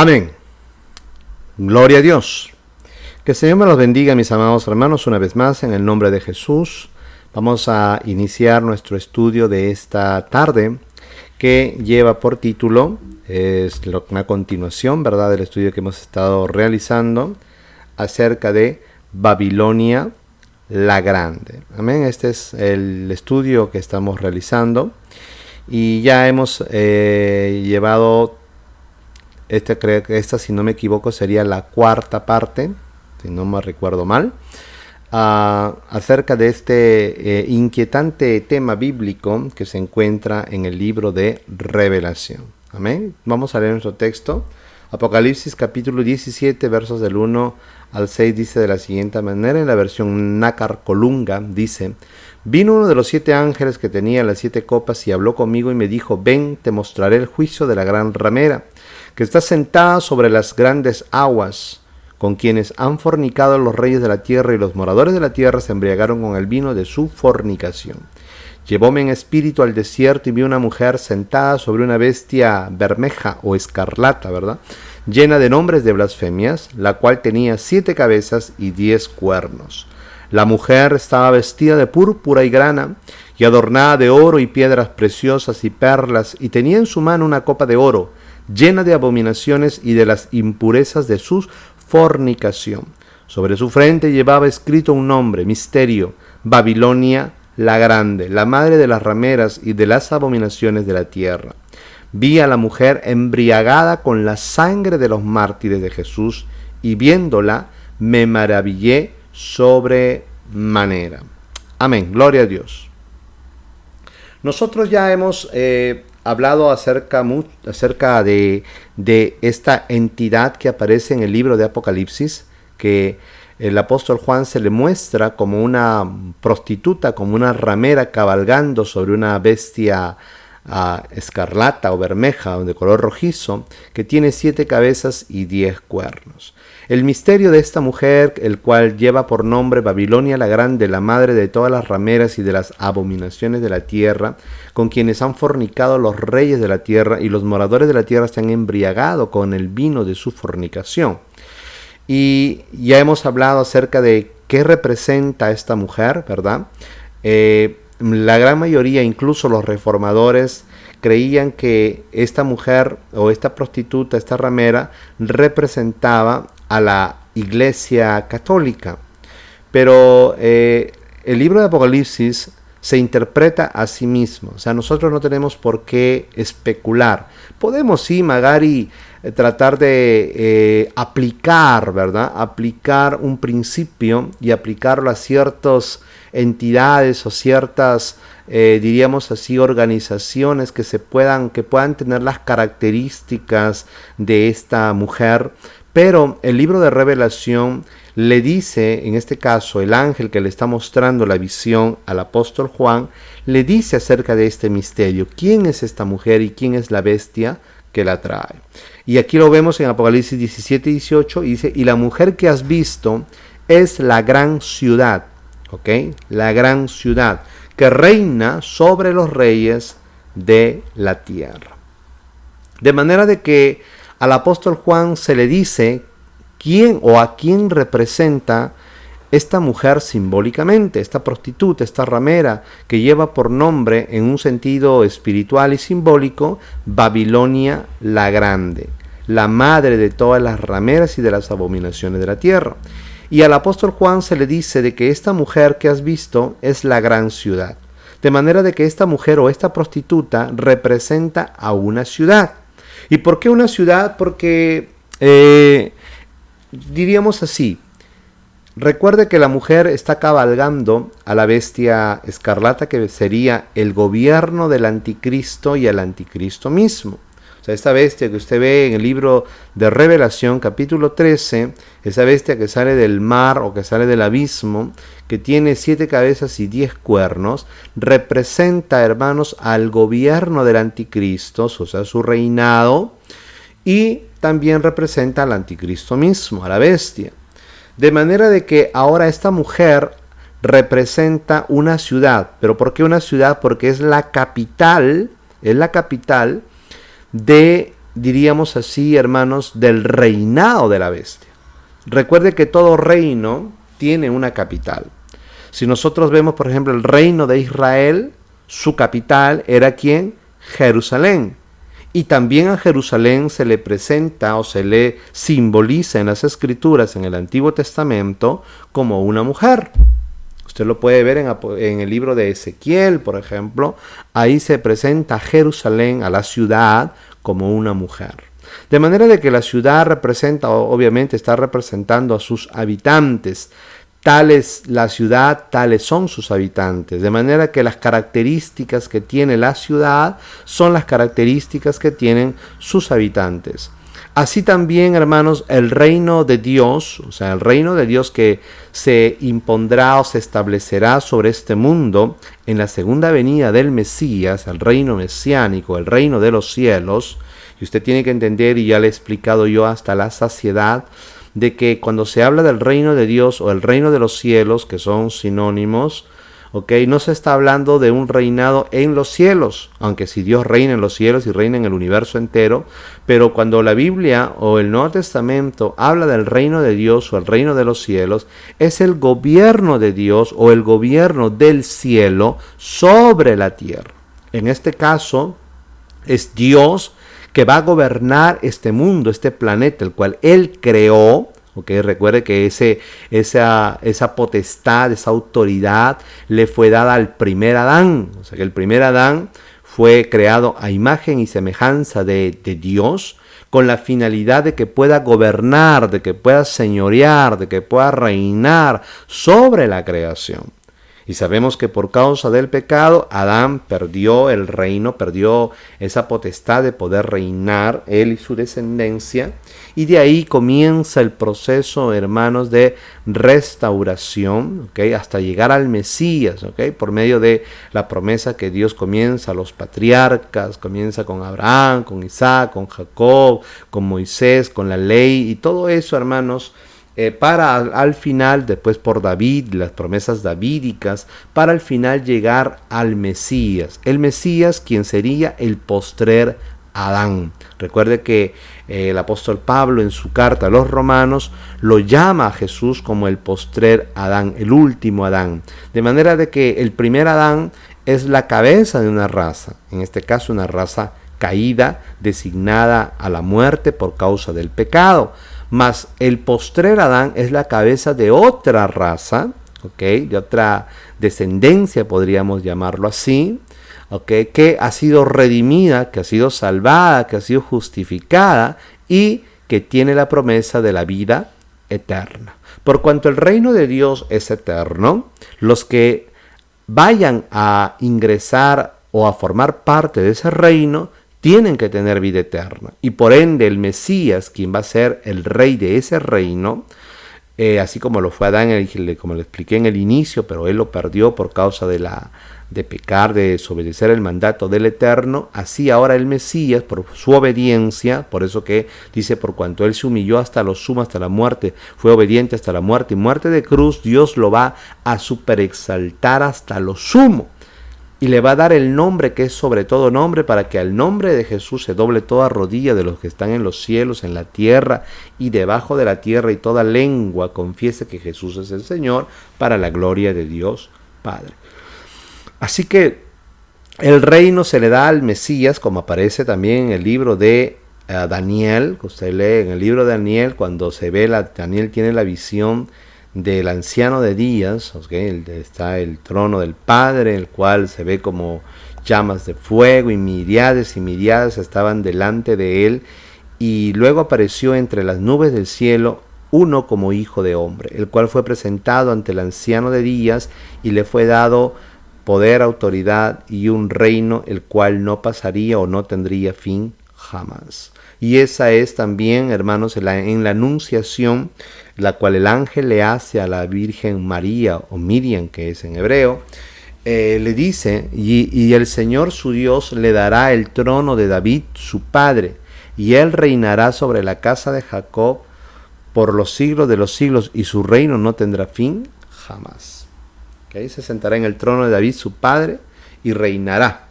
Amén. Gloria a Dios. Que el Señor me los bendiga, mis amados hermanos, una vez más en el nombre de Jesús. Vamos a iniciar nuestro estudio de esta tarde que lleva por título, es una continuación, ¿verdad?, del estudio que hemos estado realizando acerca de Babilonia la Grande. Amén. Este es el estudio que estamos realizando y ya hemos llevado, creo que esta, si no me equivoco, sería la cuarta parte, si no me recuerdo mal, acerca de este inquietante tema bíblico que se encuentra en el libro de Revelación. Amén. Vamos a leer nuestro texto. Apocalipsis capítulo 17, versos del 1 al 6, dice de la siguiente manera, en la versión Nácar Colunga, dice: Vino uno de los 7 ángeles que tenía las 7 copas y habló conmigo y me dijo: Ven, te mostraré el juicio de la gran ramera, que está sentada sobre las grandes aguas, con quienes han fornicado los reyes de la tierra, y los moradores de la tierra se embriagaron con el vino de su fornicación. Llevóme en espíritu al desierto y vi una mujer sentada sobre una bestia bermeja o escarlata, ¿verdad?, llena de nombres de blasfemias, la cual tenía 7 cabezas y 10 cuernos. La mujer estaba vestida de púrpura y grana, y adornada de oro y piedras preciosas y perlas, y tenía en su mano una copa de oro, llena de abominaciones y de las impurezas de su fornicación. Sobre su frente llevaba escrito un nombre, misterio: Babilonia la Grande, la madre de las rameras y de las abominaciones de la tierra. Vi a la mujer embriagada con la sangre de los mártires de Jesús, y viéndola me maravillé sobremanera. Amén. Gloria a Dios. Nosotros ya hemos hablado acerca de esta entidad que aparece en el libro de Apocalipsis, que el apóstol Juan se le muestra como una prostituta, como una ramera cabalgando sobre una bestia escarlata o bermeja de color rojizo, que tiene 7 cabezas y 10 cuernos. El misterio de esta mujer, el cual lleva por nombre Babilonia la Grande, la madre de todas las rameras y de las abominaciones de la tierra, con quienes han fornicado los reyes de la tierra, y los moradores de la tierra se han embriagado con el vino de su fornicación. Y ya hemos hablado acerca de qué representa esta mujer, ¿verdad? La gran mayoría, incluso los reformadores, creían que esta mujer o esta prostituta, esta ramera, representaba a la Iglesia Católica. Pero el libro de Apocalipsis se interpreta a sí mismo. O sea, nosotros no tenemos por qué especular. Podemos, sí, Magari, tratar de aplicar, ¿verdad? Aplicar un principio y aplicarlo a ciertas entidades o ciertas, diríamos así, organizaciones que puedan tener las características de esta mujer. Pero el libro de Revelación le dice, en este caso, el ángel que le está mostrando la visión al apóstol Juan, le dice acerca de este misterio: ¿quién es esta mujer y quién es la bestia que la trae? Y aquí lo vemos en Apocalipsis 17 y 18, y dice: y la mujer que has visto es la gran ciudad, ¿ok? La gran ciudad, que reina sobre los reyes de la tierra. De manera de que al apóstol Juan se le dice quién o a quién representa esta mujer simbólicamente, esta prostituta, esta ramera, que lleva por nombre, en un sentido espiritual y simbólico, Babilonia la Grande, la madre de todas las rameras y de las abominaciones de la tierra. Y al apóstol Juan se le dice de que esta mujer que has visto es la gran ciudad. De manera de que esta mujer o esta prostituta representa a una ciudad. ¿Y por qué una ciudad? Porque diríamos así: recuerde que la mujer está cabalgando a la bestia escarlata, que sería el gobierno del anticristo y el anticristo mismo. O sea, esta bestia que usted ve en el libro de Revelación, capítulo 13, esa bestia que sale del mar o que sale del abismo, que tiene 7 cabezas y 10 cuernos, representa, hermanos, al gobierno del anticristo, o sea, su reinado, y también representa al anticristo mismo, a la bestia. De manera de que ahora esta mujer representa una ciudad. ¿Pero por qué una ciudad? Porque es la capital de diríamos así, hermanos, del reinado de la bestia. Recuerde que todo reino tiene una capital. Si nosotros vemos, por ejemplo, el reino de Israel, su capital era ¿quién? Jerusalén. Y también a Jerusalén se le presenta o se le simboliza en las Escrituras, en el Antiguo Testamento, como una mujer. Usted lo puede ver en el libro de Ezequiel, por ejemplo. Ahí se presenta a Jerusalén, a la ciudad, como una mujer. De manera de que la ciudad representa, obviamente está representando a sus habitantes. Tal es la ciudad, tales son sus habitantes. De manera que las características que tiene la ciudad son las características que tienen sus habitantes. Así también, hermanos, el reino de Dios, o sea, el reino de Dios que se impondrá o se establecerá sobre este mundo en la segunda venida del Mesías, el reino mesiánico, el reino de los cielos. Y usted tiene que entender, y ya le he explicado yo hasta la saciedad, de que cuando se habla del reino de Dios o el reino de los cielos, que son sinónimos, no se está hablando de un reinado en los cielos, aunque si Dios reina en los cielos y reina en el universo entero, pero cuando la Biblia o el Nuevo Testamento habla del reino de Dios o el reino de los cielos, es el gobierno de Dios o el gobierno del cielo sobre la tierra. En este caso, es Dios que va a gobernar este mundo, este planeta, el cual Él creó. Recuerde que esa potestad, esa autoridad le fue dada al primer Adán. O sea que el primer Adán fue creado a imagen y semejanza de Dios, con la finalidad de que pueda gobernar, de que pueda señorear, de que pueda reinar sobre la creación. Y sabemos que por causa del pecado, Adán perdió el reino, perdió esa potestad de poder reinar, él y su descendencia. Y de ahí comienza el proceso, hermanos, de restauración, hasta llegar al Mesías, por medio de la promesa que Dios comienza a los patriarcas, comienza con Abraham, con Isaac, con Jacob, con Moisés, con la ley y todo eso, hermanos, para al final, después por David, las promesas davídicas, para al final llegar al Mesías. El Mesías, quien sería el postrer Adán. Recuerde que el apóstol Pablo en su carta a los Romanos lo llama a Jesús como el postrer Adán, el último Adán. De manera de que el primer Adán es la cabeza de una raza, en este caso una raza caída, designada a la muerte por causa del pecado. Mas el postrer Adán es la cabeza de otra raza, de otra descendencia, podríamos llamarlo así, que ha sido redimida, que ha sido salvada, que ha sido justificada y que tiene la promesa de la vida eterna. Por cuanto el reino de Dios es eterno, los que vayan a ingresar o a formar parte de ese reino tienen que tener vida eterna. Y por ende el Mesías, quien va a ser el rey de ese reino, así como lo fue Adán, como lo expliqué en el inicio, pero él lo perdió por causa de pecar, de desobedecer el mandato del Eterno, así ahora el Mesías, por su obediencia, por eso que dice, por cuanto él se humilló hasta lo sumo, hasta la muerte, fue obediente hasta la muerte y muerte de cruz, Dios lo va a superexaltar hasta lo sumo. Y le va a dar el nombre que es sobre todo nombre, para que al nombre de Jesús se doble toda rodilla de los que están en los cielos, en la tierra y debajo de la tierra, y toda lengua confiese que Jesús es el Señor, para la gloria de Dios Padre. Así que el reino se le da al Mesías, como aparece también en el libro de Daniel, que usted lee en el libro de Daniel, cuando se ve, Daniel tiene la visión del anciano de días, está el trono del Padre, el cual se ve como llamas de fuego y miríades estaban delante de él, y luego apareció entre las nubes del cielo uno como hijo de hombre, el cual fue presentado ante el anciano de días y le fue dado poder, autoridad y un reino, el cual no pasaría o no tendría fin jamás. Y esa es también, hermanos, en la anunciación, la cual el ángel le hace a la Virgen María, o Miriam, que es en hebreo, le dice, y el Señor su Dios le dará el trono de David, su padre, y él reinará sobre la casa de Jacob por los siglos de los siglos, y su reino no tendrá fin jamás. Se sentará en el trono de David, su padre, y reinará.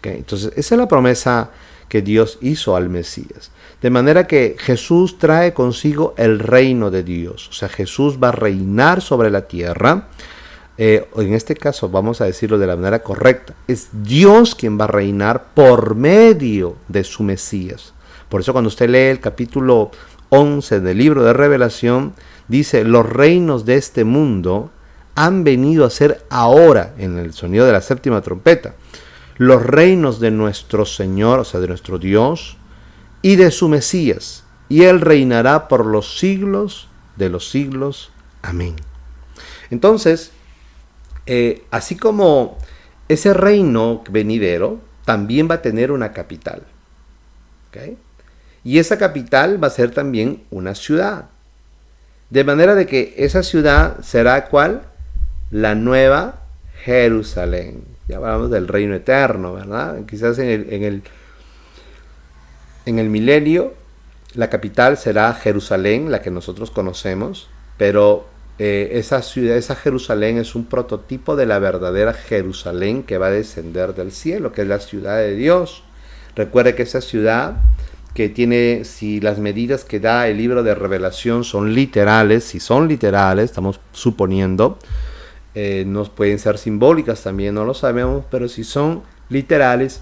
Entonces, esa es la promesa que Dios hizo al Mesías. De manera que Jesús trae consigo el reino de Dios. O sea, Jesús va a reinar sobre la tierra. En este caso, vamos a decirlo de la manera correcta, es Dios quien va a reinar por medio de su Mesías. Por eso cuando usted lee el capítulo 11 del libro de Revelación, dice, los reinos de este mundo han venido a ser ahora, en el sonido de la séptima trompeta, los reinos de nuestro Señor, o sea, de nuestro Dios, y de su Mesías, y Él reinará por los siglos de los siglos. Amén. Entonces, así como ese reino venidero, también va a tener una capital. ¿Okay? Y esa capital va a ser también una ciudad. De manera de que esa ciudad será ¿cuál? La Nueva Jerusalén. Ya hablamos del reino eterno, ¿verdad? Quizás en el milenio la capital será Jerusalén, la que nosotros conocemos, pero esa ciudad, esa Jerusalén es un prototipo de la verdadera Jerusalén que va a descender del cielo, que es la ciudad de Dios. Recuerde que esa ciudad que tiene, si las medidas que da el libro de Revelación son literales, si son literales, estamos suponiendo, nos pueden ser simbólicas también, no lo sabemos, pero si son literales,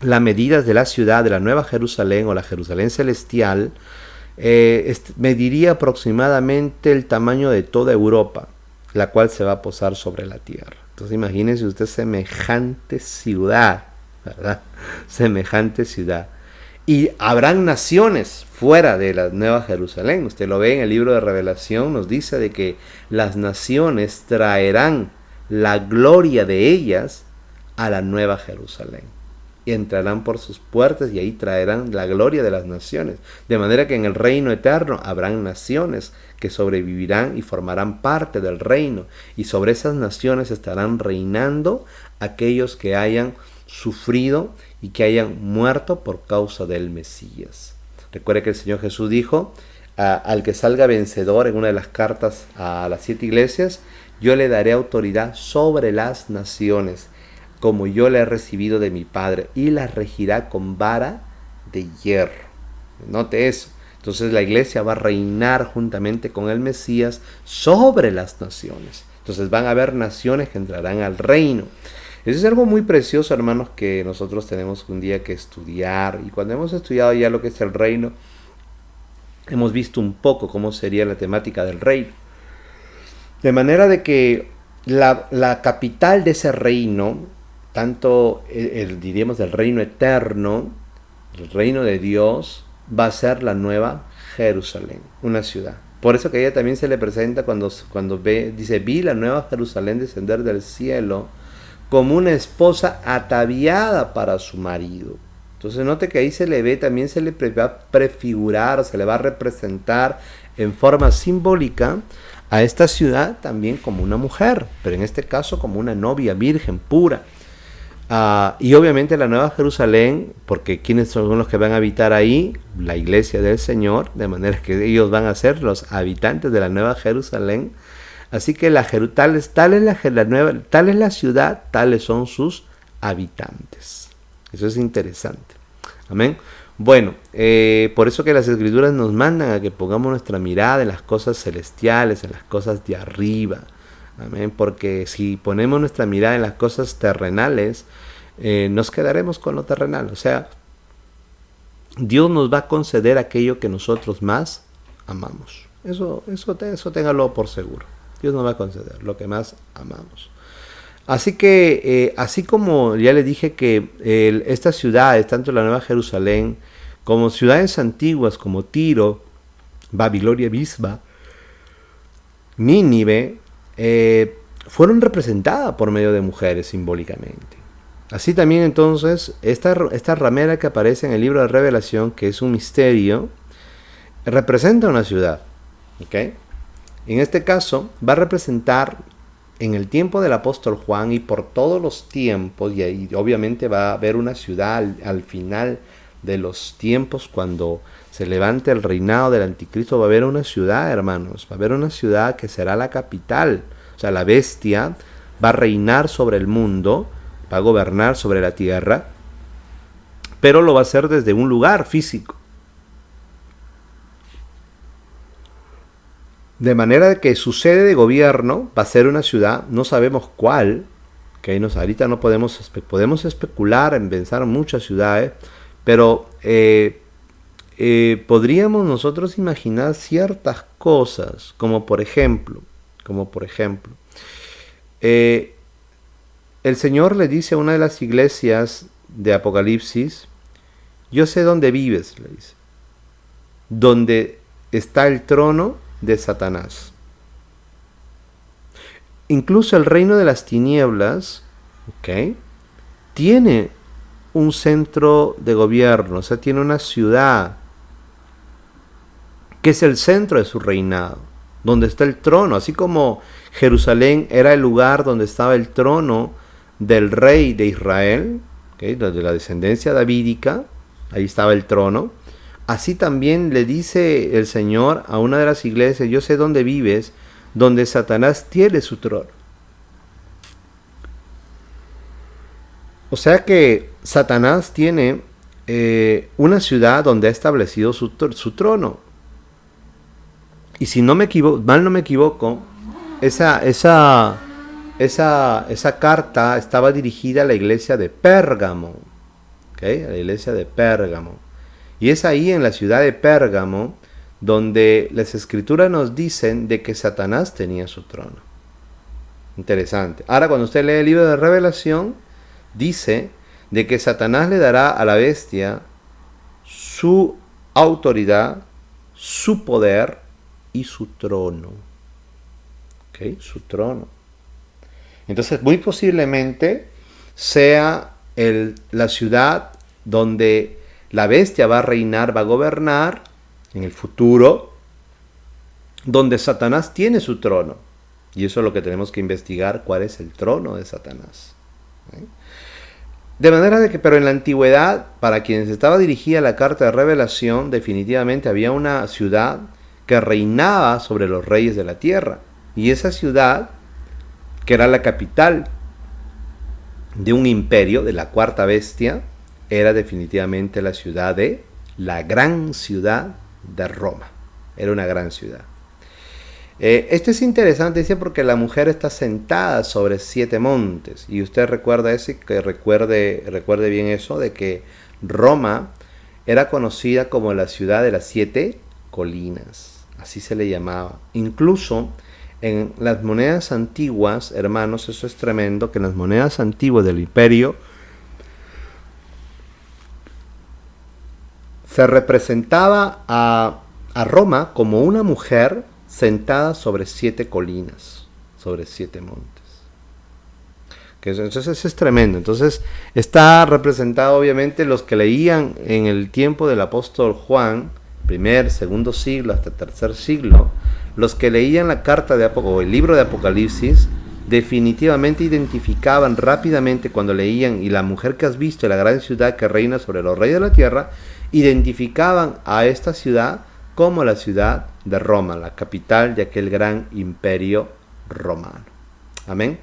las medidas de la ciudad de la Nueva Jerusalén o la Jerusalén celestial mediría aproximadamente el tamaño de toda Europa, la cual se va a posar sobre la tierra. Entonces imagínense usted semejante ciudad, ¿verdad? Semejante ciudad. Y habrán naciones fuera de la Nueva Jerusalén. Usted lo ve en el libro de Revelación, nos dice de que las naciones traerán la gloria de ellas a la Nueva Jerusalén. Y entrarán por sus puertas y ahí traerán la gloria de las naciones. De manera que en el reino eterno habrán naciones que sobrevivirán y formarán parte del reino. Y sobre esas naciones estarán reinando aquellos que hayan sufrido y que hayan muerto por causa del Mesías. Recuerde que el Señor Jesús dijo, al que salga vencedor en una de las cartas a las 7 iglesias, yo le daré autoridad sobre las naciones, como yo la he recibido de mi Padre, y las regirá con vara de hierro. Note eso. Entonces la iglesia va a reinar juntamente con el Mesías sobre las naciones. Entonces van a haber naciones que entrarán al reino. Eso es algo muy precioso, hermanos, que nosotros tenemos un día que estudiar. Y cuando hemos estudiado ya lo que es el reino, hemos visto un poco cómo sería la temática del reino. De manera de que la capital de ese reino, tanto diríamos del reino eterno, el reino de Dios, va a ser la Nueva Jerusalén, una ciudad. Por eso que a ella también se le presenta cuando dice, vi la Nueva Jerusalén descender del cielo como una esposa ataviada para su marido. Entonces note que ahí se le ve, también se le va a prefigurar, se le va a representar en forma simbólica a esta ciudad también como una mujer, pero en este caso como una novia virgen pura. Y obviamente la Nueva Jerusalén, porque ¿quiénes son los que van a habitar ahí? La iglesia del Señor, de manera que ellos van a ser los habitantes de la Nueva Jerusalén. Así que tal es la ciudad, tales son sus habitantes. Eso es interesante. Amén. Bueno, por eso que las Escrituras nos mandan a que pongamos nuestra mirada en las cosas celestiales, en las cosas de arriba. Amén. Porque si ponemos nuestra mirada en las cosas terrenales, nos quedaremos con lo terrenal. O sea, Dios nos va a conceder aquello que nosotros más amamos. Eso téngalo por seguro. Dios nos va a conceder lo que más amamos. Así que, así como ya le dije que estas ciudades, tanto la Nueva Jerusalén, como ciudades antiguas como Tiro, Babilonia misma, Nínive, fueron representadas por medio de mujeres simbólicamente. Así también entonces, esta ramera que aparece en el libro de Revelación, que es un misterio, representa una ciudad. ¿Okay? En este caso, va a representar en el tiempo del apóstol Juan y por todos los tiempos, y ahí obviamente va a haber una ciudad al final de los tiempos, cuando se levante el reinado del anticristo, va a haber una ciudad, hermanos, va a haber una ciudad que será la capital. O sea, la bestia va a reinar sobre el mundo, va a gobernar sobre la tierra, pero lo va a hacer desde un lugar físico. De manera que su sede de gobierno va a ser una ciudad, no sabemos cuál, que ahorita no podemos especular en pensar muchas ciudades, pero podríamos nosotros imaginar ciertas cosas, como por ejemplo, el Señor le dice a una de las iglesias de Apocalipsis, yo sé dónde vives, le dice, donde está el trono de Satanás. Incluso el reino de las tinieblas, tiene un centro de gobierno, o sea, tiene una ciudad que es el centro de su reinado, donde está el trono, así como Jerusalén era el lugar donde estaba el trono del rey de Israel, de la descendencia davídica, ahí estaba el trono. Así también le dice el Señor a una de las iglesias, yo sé dónde vives, donde Satanás tiene su trono. O sea que Satanás tiene una ciudad donde ha establecido su trono. Y si no me equivoco, esa carta estaba dirigida a la iglesia de Pérgamo. A la iglesia de Pérgamo. Y es ahí en la ciudad de Pérgamo donde las escrituras nos dicen de que Satanás tenía su trono. Interesante. Ahora cuando usted lee el libro de Revelación, dice de que Satanás le dará a la bestia su autoridad, su poder y su trono. Su trono. Entonces muy posiblemente sea la ciudad donde la bestia va a reinar, va a gobernar en el futuro, donde Satanás tiene su trono. Y eso es lo que tenemos que investigar, cuál es el trono de Satanás. De manera de que, pero en la antigüedad, para quienes estaba dirigida la carta de Revelación, definitivamente había una ciudad que reinaba sobre los reyes de la tierra. Y esa ciudad, que era la capital de un imperio, de la cuarta bestia, era definitivamente la gran ciudad de Roma. Era una gran ciudad. Esto es interesante, dice, porque la mujer está sentada sobre 7 montes. Y usted recuerda recuerde bien eso, de que Roma era conocida como la ciudad de las 7 colinas. Así se le llamaba. Incluso en las monedas antiguas, hermanos, eso es tremendo, que en las monedas antiguas del imperio se representaba a Roma como una mujer sentada sobre 7 colinas, sobre 7 montes. Entonces eso es tremendo. Entonces está representado obviamente los que leían en el tiempo del apóstol Juan, primer, segundo siglo hasta tercer siglo, los que leían la carta o el libro de Apocalipsis, definitivamente identificaban rápidamente cuando leían, y la mujer que has visto, la gran ciudad que reina sobre los reyes de la tierra, identificaban a esta ciudad como la ciudad de Roma, la capital de aquel gran imperio romano. Amén.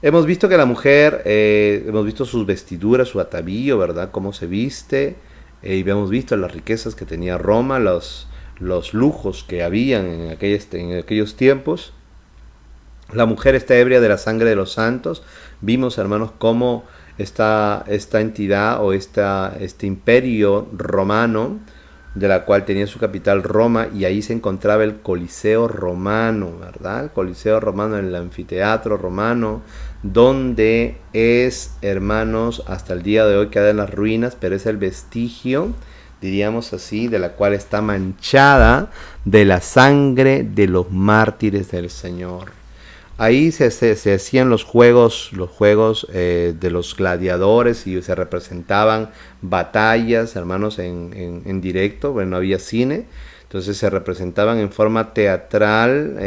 Hemos visto que la mujer, hemos visto sus vestiduras, su atavío, ¿verdad? Cómo se viste, y hemos visto las riquezas que tenía Roma, los lujos que habían en aquellos tiempos. La mujer está ebria de la sangre de los santos. Vimos, hermanos, cómo esta entidad o este imperio romano, de la cual tenía su capital Roma, y ahí se encontraba el Coliseo romano, ¿verdad? El Coliseo romano, el anfiteatro romano, donde es, hermanos, hasta el día de hoy queda en las ruinas, pero es el vestigio, diríamos así, de la cual está manchada de la sangre de los mártires del Señor. Ahí se hacían los juegos de los gladiadores, y se representaban batallas, hermanos, en directo. Bueno, no había cine, entonces se representaban en forma teatral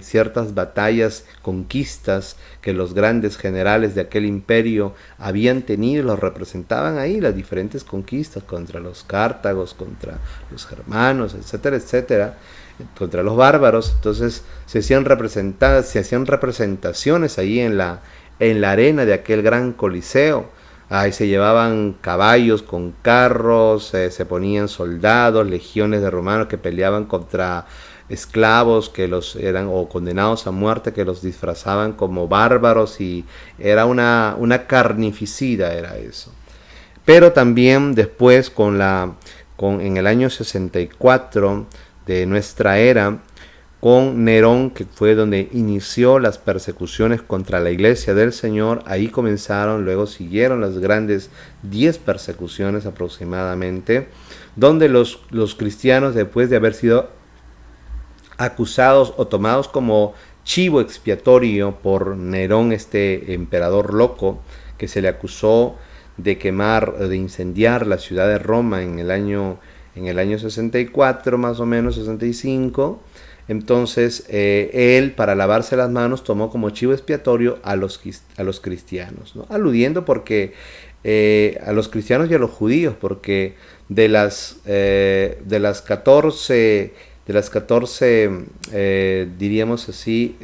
ciertas batallas, conquistas que los grandes generales de aquel imperio habían tenido, y los representaban ahí, las diferentes conquistas contra los cártagos, contra los germanos, etcétera, etcétera, contra los bárbaros. Entonces se hacían representaciones ahí en la arena de aquel gran coliseo. Ahí se llevaban caballos con carros, se ponían soldados, legiones de romanos que peleaban contra esclavos que los eran o condenados a muerte, que los disfrazaban como bárbaros, y era una carnificida, era eso. Pero también después en el año 64 de nuestra era, con Nerón, que fue donde inició las persecuciones contra la iglesia del Señor. Ahí comenzaron, luego siguieron las grandes 10 persecuciones aproximadamente, donde los cristianos, después de haber sido acusados o tomados como chivo expiatorio por Nerón, este emperador loco, que se le acusó de quemar, de incendiar la ciudad de Roma en el año 64, más o menos 65. Entonces él, para lavarse las manos, tomó como chivo expiatorio a los cristianos, ¿no? Aludiendo a los cristianos y a los judíos, porque de las 14 diríamos así,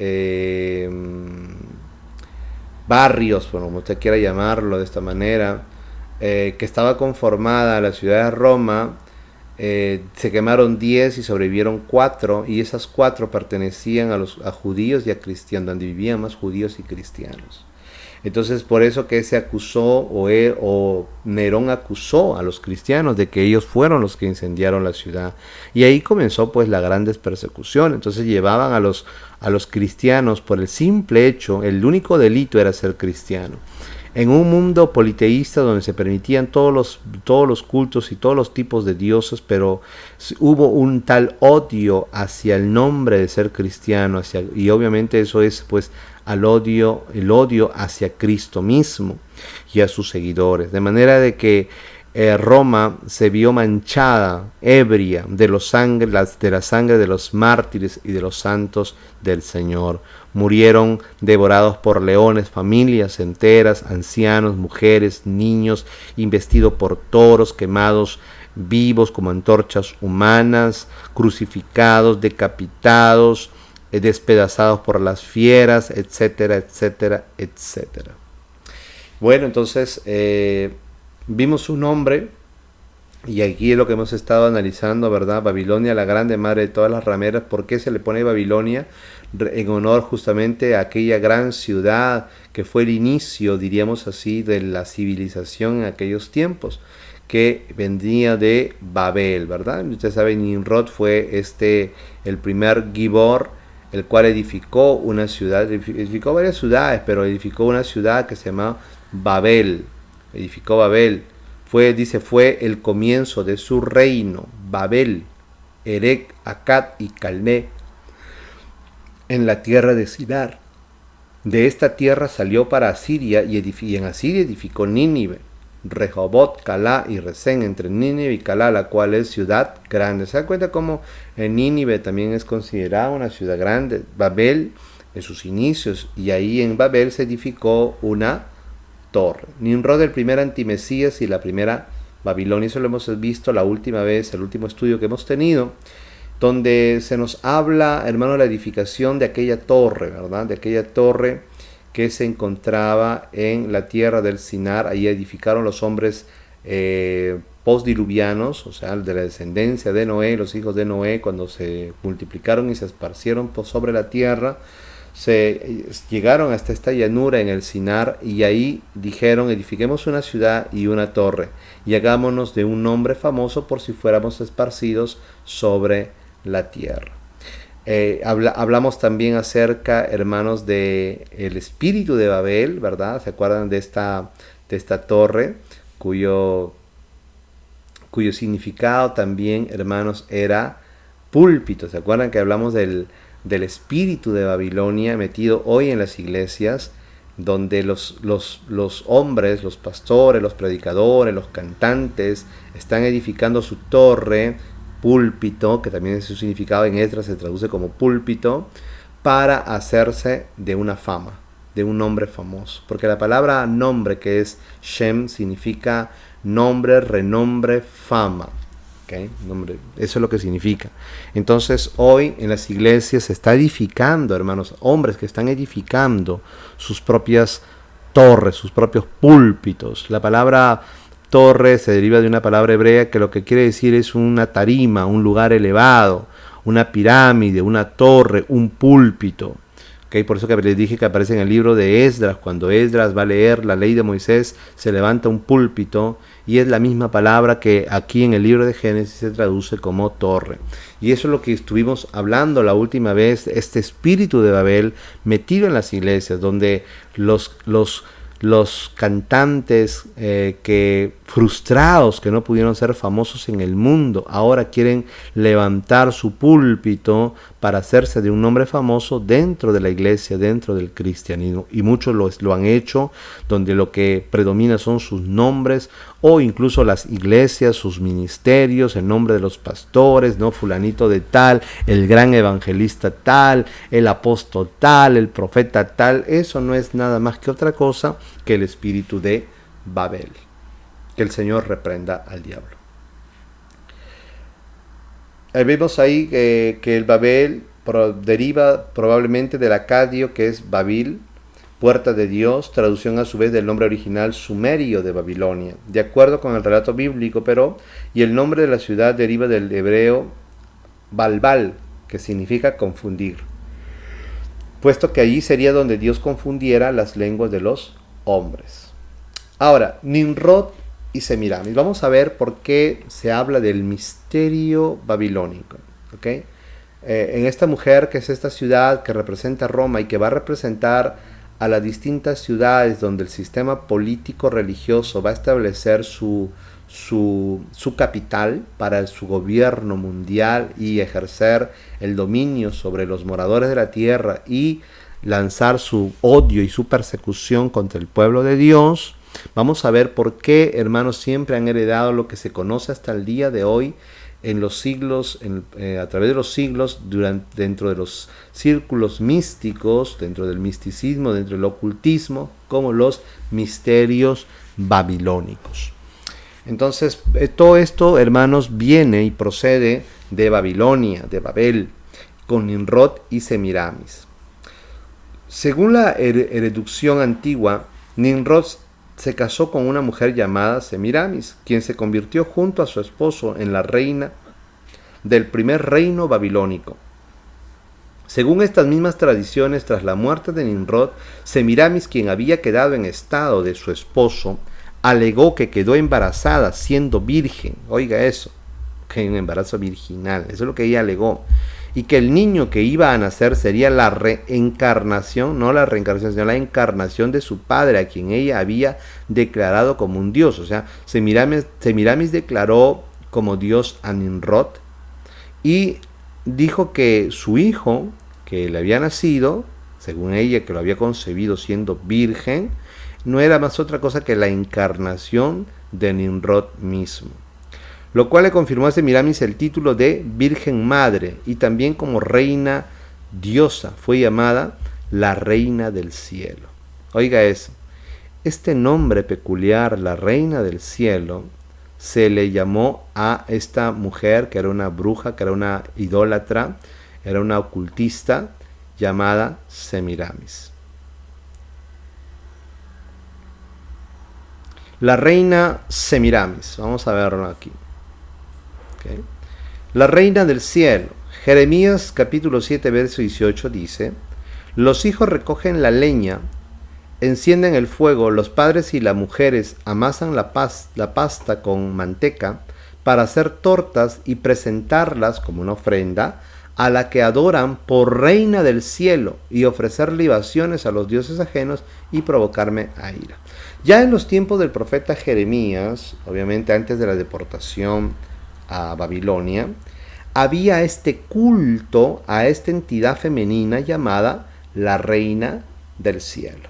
barrios, bueno, como usted quiera llamarlo de esta manera, que estaba conformada la ciudad de Roma, se quemaron 10 y sobrevivieron 4, y esas 4 pertenecían a judíos y a cristianos, donde vivían más judíos y cristianos. Entonces, por eso que se acusó, o Nerón acusó a los cristianos de que ellos fueron los que incendiaron la ciudad. Y ahí comenzó pues la grandes persecución. Entonces llevaban a los cristianos por el simple hecho, el único delito era ser cristiano. En un mundo politeísta donde se permitían todos los cultos y todos los tipos de dioses, pero hubo un tal odio hacia el nombre de ser cristiano, y obviamente eso es pues el odio hacia Cristo mismo y a sus seguidores, de manera de que Roma se vio manchada, ebria de la sangre de los mártires y de los santos del Señor. Murieron devorados por leones, familias enteras, ancianos, mujeres, niños, investidos por toros, quemados vivos como antorchas humanas, crucificados, decapitados, despedazados por las fieras, etcétera, etcétera, etcétera. Bueno, entonces vimos su nombre, y aquí es lo que hemos estado analizando, ¿verdad? Babilonia, la grande madre de todas las rameras. ¿Por qué se le pone Babilonia? En honor justamente a aquella gran ciudad que fue el inicio, diríamos así, de la civilización en aquellos tiempos, que vendría de Babel, ¿verdad? Ustedes saben, Nimrod fue el primer Gibor, el cual edificó una ciudad, edificó varias ciudades, pero edificó una ciudad que se llama Babel. Edificó Babel. Fue el comienzo de su reino. Babel, Erec, Akkad y Calné, en la tierra de Sinar. De esta tierra salió para Asiria, y en Asiria edificó Nínive, Rehobot, Calá y Resén, entre Nínive y Calá, la cual es ciudad grande. ¿Se da cuenta cómo Nínive también es considerada una ciudad grande? Babel, en sus inicios, y ahí en Babel se edificó una torre. Nimrod, el primer antimesías, y la primera Babilonia. Eso lo hemos visto la última vez, el último estudio que hemos tenido, donde se nos habla, hermano, de la edificación de aquella torre, ¿verdad? De aquella torre que se encontraba en la tierra del Sinar. Ahí edificaron los hombres postdiluvianos, o sea, de la descendencia de Noé, los hijos de Noé, cuando se multiplicaron y se esparcieron sobre la tierra. Se llegaron hasta esta llanura en el Sinar, y ahí dijeron: edifiquemos una ciudad y una torre, y hagámonos de un nombre famoso por si fuéramos esparcidos sobre la tierra. Hablamos también acerca, hermanos, de el espíritu de Babel, ¿verdad? ¿Se acuerdan de esta torre cuyo significado también, hermanos, era púlpito? ¿Se acuerdan que hablamos del espíritu de Babilonia metido hoy en las iglesias, donde los hombres, los pastores, los predicadores, los cantantes están edificando su torre, púlpito, que también es su significado en Esdras, se traduce como púlpito, para hacerse de una fama, de un nombre famoso? Porque la palabra nombre, que es Shem, significa nombre, renombre, fama. ¿Okay? Nombre, eso es lo que significa. Entonces hoy en las iglesias se está edificando, hermanos, hombres que están edificando sus propias torres, sus propios púlpitos. La palabra torre se deriva de una palabra hebrea que lo que quiere decir es una tarima, un lugar elevado, una pirámide, una torre, un púlpito. Okay, por eso que les dije que aparece en el libro de Esdras. Cuando Esdras va a leer la ley de Moisés, se levanta un púlpito y es la misma palabra que aquí en el libro de Génesis se traduce como torre. Y eso es lo que estuvimos hablando la última vez, este espíritu de Babel metido en las iglesias, donde los cantantes que frustrados que no pudieron ser famosos en el mundo, ahora quieren levantar su púlpito para hacerse de un nombre famoso dentro de la iglesia, dentro del cristianismo. Y muchos lo han hecho, donde lo que predomina son sus nombres, o incluso las iglesias, sus ministerios, el nombre de los pastores, ¿no? Fulanito de tal, el gran evangelista tal, el apóstol tal, el profeta tal. Eso no es nada más que otra cosa que el espíritu de Babel. Que el Señor reprenda al diablo. Vemos ahí que el Babel deriva probablemente del acadio, que es Babil, puerta de Dios, traducción a su vez del nombre original sumerio de Babilonia, de acuerdo con el relato bíblico, y el nombre de la ciudad deriva del hebreo Balbal, que significa confundir, puesto que allí sería donde Dios confundiera las lenguas de los hombres. Ahora, Nimrod y Semiramis. Vamos a ver por qué se habla del misterio babilónico. ¿Okay? En esta mujer, que es esta ciudad que representa Roma y que va a representar a las distintas ciudades donde el sistema político religioso va a establecer su capital para su gobierno mundial y ejercer el dominio sobre los moradores de la tierra y lanzar su odio y su persecución contra el pueblo de Dios. Vamos a ver por qué, hermanos, siempre han heredado lo que se conoce hasta el día de hoy en los siglos, a través de los siglos, dentro de los círculos místicos, dentro del misticismo, dentro del ocultismo, como los misterios babilónicos. Entonces, todo esto, hermanos, viene y procede de Babilonia, de Babel, con Nimrod y Semiramis. Según la erudición antigua, Nimrod se casó con una mujer llamada Semiramis, quien se convirtió junto a su esposo en la reina del primer reino babilónico. Según estas mismas tradiciones, tras la muerte de Nimrod, Semiramis, quien había quedado en estado de su esposo, alegó que quedó embarazada siendo virgen. Oiga eso, que un embarazo virginal, eso es lo que ella alegó. Y que el niño que iba a nacer sería la reencarnación, no la reencarnación, sino la encarnación de su padre, a quien ella había declarado como un dios. O sea, Semiramis declaró como dios a Nimrod y dijo que su hijo, que le había nacido, según ella, que lo había concebido siendo virgen, no era más otra cosa que la encarnación de Nimrod mismo. Lo cual le confirmó a Semiramis el título de Virgen Madre y también como reina diosa. Fue llamada la Reina del Cielo. Oiga eso, este nombre peculiar, la Reina del Cielo, se le llamó a esta mujer que era una bruja, que era una idólatra, era una ocultista, llamada Semiramis. La reina Semiramis, vamos a verlo aquí. Okay. La reina del cielo. Jeremías capítulo 7 verso 18 dice: los hijos recogen la leña, encienden el fuego, los padres y las mujeres amasan la pasta con manteca para hacer tortas y presentarlas como una ofrenda a la que adoran por reina del cielo y ofrecer libaciones a los dioses ajenos y provocarme a ira. Ya en los tiempos del profeta Jeremías, obviamente antes de la deportación a Babilonia, había este culto a esta entidad femenina llamada la Reina del Cielo.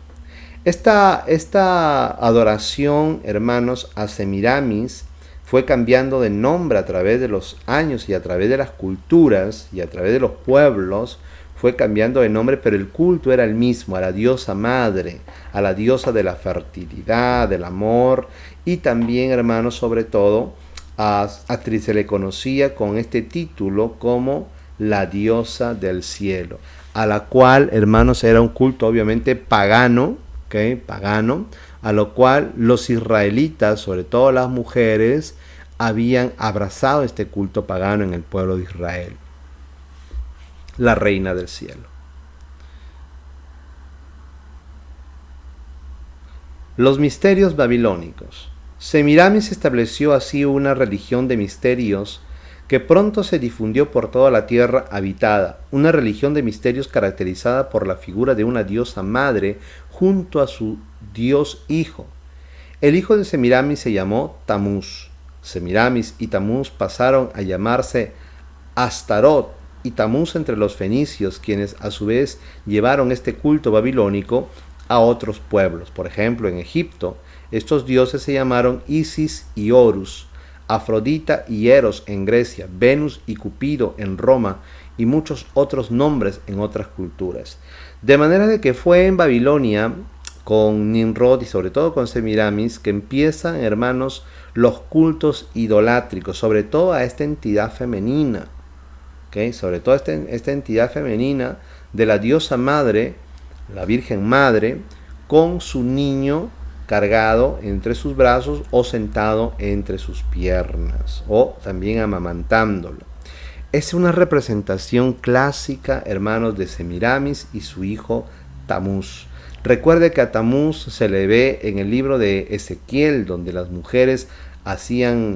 Esta adoración, hermanos, a Semiramis fue cambiando de nombre a través de los años y a través de las culturas y a través de los pueblos. Fue cambiando de nombre, pero el culto era el mismo, a la diosa madre, a la diosa de la fertilidad, del amor y también, hermanos, sobre todo, se le conocía con este título como la diosa del cielo, a la cual, hermanos, era un culto obviamente pagano, ¿ok? Pagano, a lo cual los israelitas, sobre todo las mujeres, habían abrazado este culto pagano en el pueblo de Israel. La reina del cielo. Los misterios babilónicos. Semiramis estableció así una religión de misterios que pronto se difundió por toda la tierra habitada, una religión de misterios caracterizada por la figura de una diosa madre junto a su dios hijo. El hijo de Semiramis se llamó Tamuz. Semiramis y Tamuz pasaron a llamarse Astarot y Tamuz entre los fenicios, quienes a su vez llevaron este culto babilónico a otros pueblos. Por ejemplo, en Egipto, estos dioses se llamaron Isis y Horus, Afrodita y Eros en Grecia, Venus y Cupido en Roma y muchos otros nombres en otras culturas. De manera de que fue en Babilonia, con Nimrod y sobre todo con Semiramis, que empiezan, hermanos, los cultos idolátricos, sobre todo a esta entidad femenina, ¿okay? Sobre todo esta entidad femenina de la diosa madre, la Virgen Madre, con su niño cargado entre sus brazos o sentado entre sus piernas, o también amamantándolo. Es una representación clásica, hermanos, de Semiramis y su hijo Tamuz. Recuerde que a Tamuz se le ve en el libro de Ezequiel, donde las mujeres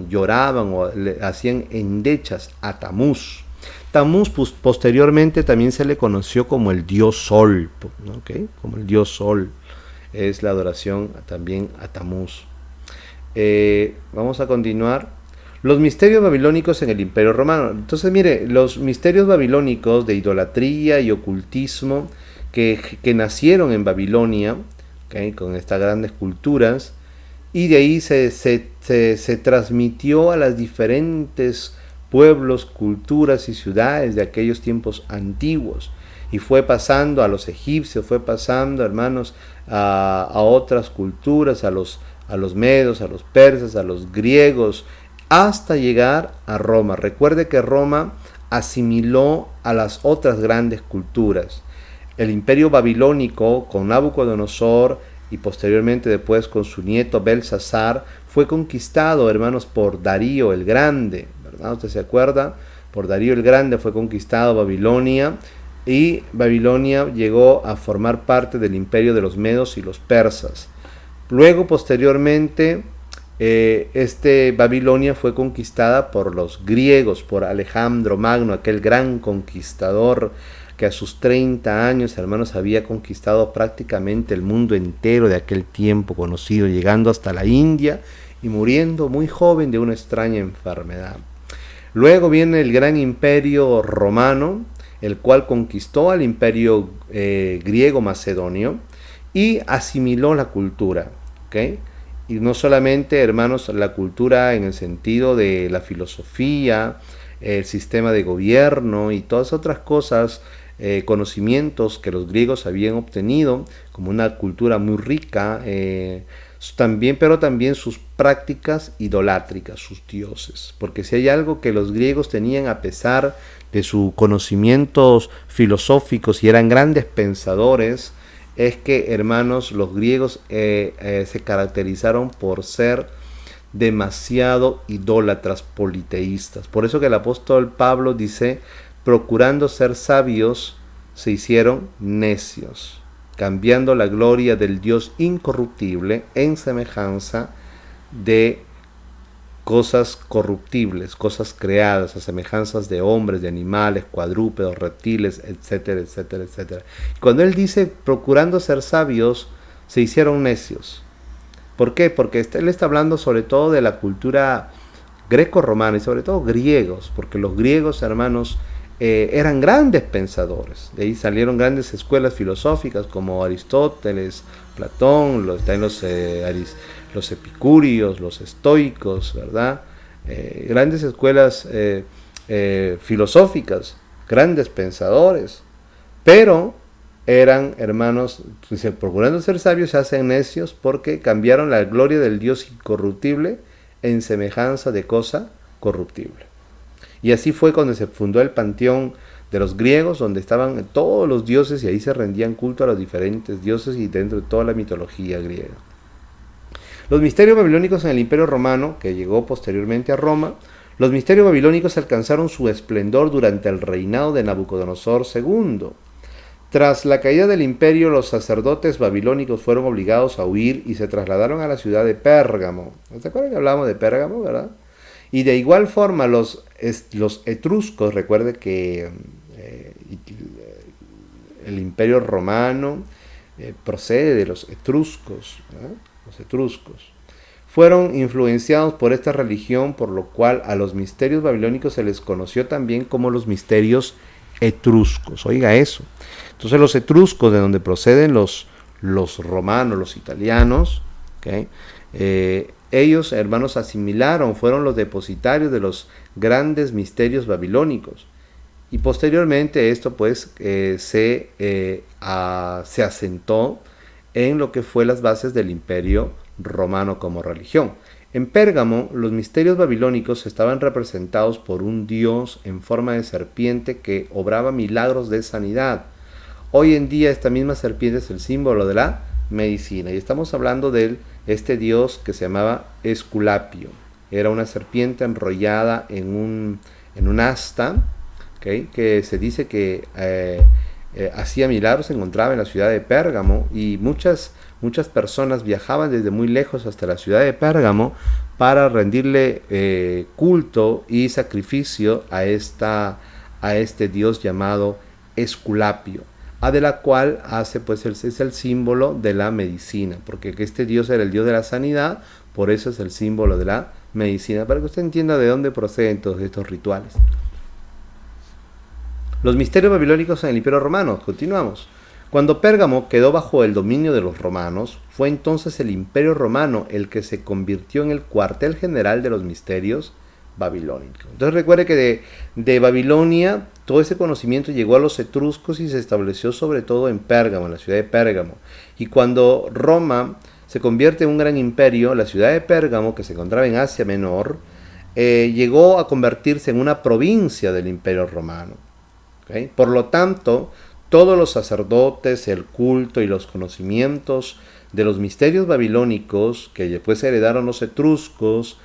lloraban o hacían endechas a Tamuz. Tamuz posteriormente también se le conoció como el dios Sol, ¿okay? Como el dios Sol. Es la adoración también a Tamuz. Vamos a continuar. Los misterios babilónicos en el Imperio Romano. Entonces, mire, los misterios babilónicos de idolatría y ocultismo que nacieron en Babilonia, ¿okay? Con estas grandes culturas, y de ahí se transmitió a las diferentes pueblos, culturas y ciudades de aquellos tiempos antiguos, y fue pasando a los egipcios, fue pasando, hermanos, a otras culturas, a los medos, a los persas, a los griegos, hasta llegar a Roma. Recuerde que Roma asimiló a las otras grandes culturas. El imperio babilónico con Nabucodonosor y posteriormente después con su nieto Belsasar fue conquistado, hermanos, por Darío el Grande, ¿verdad? ¿Usted se acuerda? Por Darío el Grande fue conquistado Babilonia, y Babilonia llegó a formar parte del imperio de los medos y los persas. Luego, posteriormente, Babilonia fue conquistada por los griegos, por Alejandro Magno, aquel gran conquistador que a sus 30 años, hermanos, había conquistado prácticamente el mundo entero de aquel tiempo conocido, llegando hasta la India y muriendo muy joven de una extraña enfermedad. Luego viene el gran imperio romano, el cual conquistó al imperio griego macedonio y asimiló la cultura, ¿okay? Y no solamente, hermanos, la cultura en el sentido de la filosofía, el sistema de gobierno y todas otras cosas, conocimientos que los griegos habían obtenido, como una cultura muy rica, pero también sus prácticas idolátricas, sus dioses. Porque si hay algo que los griegos tenían, a pesar de sus conocimientos filosóficos y eran grandes pensadores, es que, hermanos, los griegos se caracterizaron por ser demasiado idólatras, politeístas. Por eso que el apóstol Pablo dice: procurando ser sabios, se hicieron necios, cambiando la gloria del Dios incorruptible en semejanza de cosas corruptibles, cosas creadas a semejanzas de hombres, de animales, cuadrúpedos, reptiles, etcétera, etcétera, etcétera. Cuando él dice procurando ser sabios, se hicieron necios. ¿Por qué? Porque él está hablando sobre todo de la cultura greco-romana y sobre todo griegos, porque los griegos, hermanos, eran grandes pensadores. De ahí salieron grandes escuelas filosóficas como Aristóteles, Platón, los epicúreos, los estoicos, ¿verdad? Grandes escuelas filosóficas, grandes pensadores, pero eran, hermanos, procurando ser sabios, se hacen necios porque cambiaron la gloria del Dios incorruptible en semejanza de cosa corruptible. Y así fue cuando se fundó el panteón de los griegos, donde estaban todos los dioses y ahí se rendían culto a los diferentes dioses y dentro de toda la mitología griega. Los misterios babilónicos en el Imperio Romano, que llegó posteriormente a Roma, los misterios babilónicos alcanzaron su esplendor durante el reinado de Nabucodonosor II. Tras la caída del imperio, los sacerdotes babilónicos fueron obligados a huir y se trasladaron a la ciudad de Pérgamo. ¿Se acuerdan que hablamos de Pérgamo, verdad? Y de igual forma los etruscos, recuerde que el imperio romano procede de los etruscos, ¿verdad? Los etruscos fueron influenciados por esta religión, por lo cual a los misterios babilónicos se les conoció también como los misterios etruscos. Oiga eso. Entonces los etruscos, de donde proceden los romanos, los italianos, ¿okay? Ellos, hermanos, asimilaron, fueron los depositarios de los grandes misterios babilónicos. Y posteriormente esto pues se asentó en lo que fue las bases del imperio romano como religión. En Pérgamo, los misterios babilónicos estaban representados por un dios en forma de serpiente que obraba milagros de sanidad. Hoy en día esta misma serpiente es el símbolo de la medicina y estamos hablando de este dios que se llamaba Esculapio. Era una serpiente enrollada en un asta, ¿okay? Que se dice que hacía milagros, se encontraba en la ciudad de Pérgamo y muchas personas viajaban desde muy lejos hasta la ciudad de Pérgamo para rendirle culto y sacrificio a este dios llamado Esculapio, de la cual hace pues es el símbolo de la medicina, porque este dios era el dios de la sanidad, por eso es el símbolo de la medicina, para que usted entienda de dónde proceden todos estos rituales. Los misterios babilónicos en el Imperio Romano. Continuamos. Cuando Pérgamo quedó bajo el dominio de los romanos, fue entonces el Imperio Romano el que se convirtió en el cuartel general de los misterios babilónicos. Entonces recuerde que de Babilonia todo ese conocimiento llegó a los etruscos y se estableció sobre todo en Pérgamo, en la ciudad de Pérgamo. Y cuando Roma se convierte en un gran imperio, la ciudad de Pérgamo, que se encontraba en Asia Menor, llegó a convertirse en una provincia del Imperio Romano. ¿Okay? Por lo tanto, todos los sacerdotes, el culto y los conocimientos de los misterios babilónicos que después heredaron los etruscos,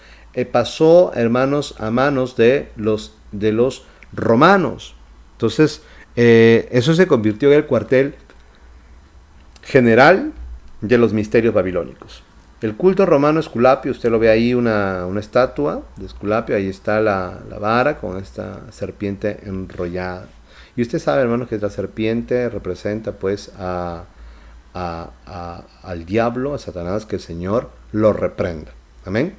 pasó, hermanos, a manos de los romanos. Entonces, eso se convirtió en el cuartel general de los misterios babilónicos. El culto romano Esculapio, usted lo ve ahí, una estatua de Esculapio, ahí está la vara con esta serpiente enrollada. Y usted sabe, hermanos, que la serpiente representa pues al diablo, a Satanás, que el Señor lo reprenda. Amén.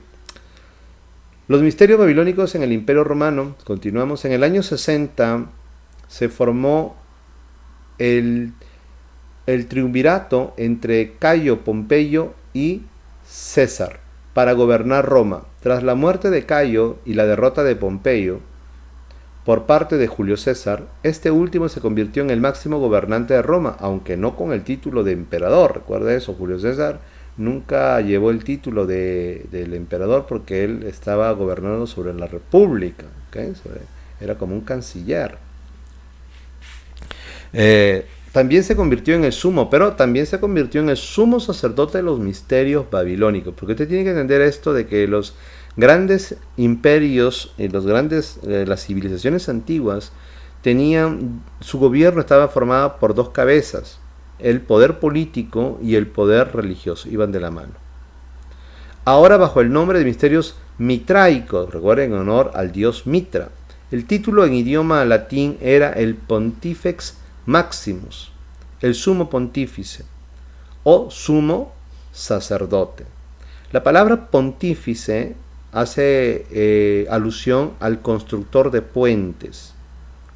Los misterios babilónicos en el Imperio Romano, continuamos, en el año 60 se formó el triunvirato entre Cayo Pompeyo y César para gobernar Roma. Tras la muerte de Cayo y la derrota de Pompeyo por parte de Julio César, este último se convirtió en el máximo gobernante de Roma, aunque no con el título de emperador. Recuerda eso, Julio César nunca llevó el título del emperador porque él estaba gobernando sobre la república, ¿okay? Era como un canciller. También se convirtió en el sumo, pero también se convirtió en el sumo sacerdote de los misterios babilónicos, porque usted tiene que entender esto de que los grandes imperios, las civilizaciones antiguas tenían, su gobierno estaba formado por dos cabezas, el poder político y el poder religioso, iban de la mano. Ahora bajo el nombre de misterios mitraicos, recuerden, en honor al dios Mitra. El título en idioma latín era el Pontifex Maximus, el sumo pontífice o sumo sacerdote. La palabra pontífice hace alusión al constructor de puentes,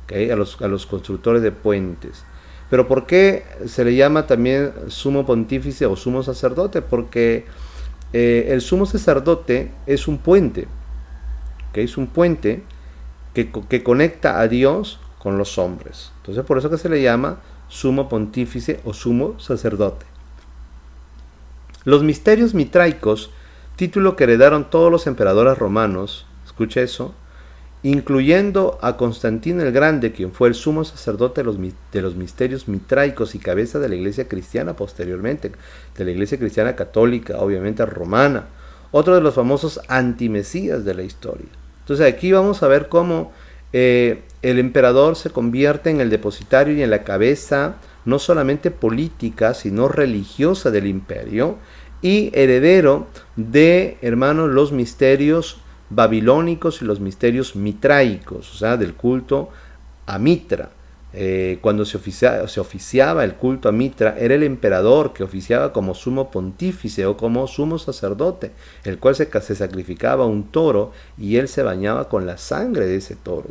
¿okay? a los constructores de puentes. Pero ¿por qué se le llama también sumo pontífice o sumo sacerdote? Porque el sumo sacerdote es un puente, ¿okay? Es un puente que conecta a Dios con los hombres. Entonces por eso que se le llama sumo pontífice o sumo sacerdote. Los misterios mitraicos, título que heredaron todos los emperadores romanos, escuche eso, incluyendo a Constantino el Grande, quien fue el sumo sacerdote de los misterios mitraicos y cabeza de la iglesia cristiana posteriormente, de la iglesia cristiana católica, obviamente romana, otro de los famosos antimesías de la historia. Entonces aquí vamos a ver cómo el emperador se convierte en el depositario y en la cabeza no solamente política, sino religiosa del imperio y heredero de, hermanos, los misterios babilónicos y los misterios mitraicos, o sea, del culto a Mitra. Cuando se oficiaba el culto a Mitra, era el emperador que oficiaba como sumo pontífice o como sumo sacerdote, el cual se sacrificaba un toro y él se bañaba con la sangre de ese toro.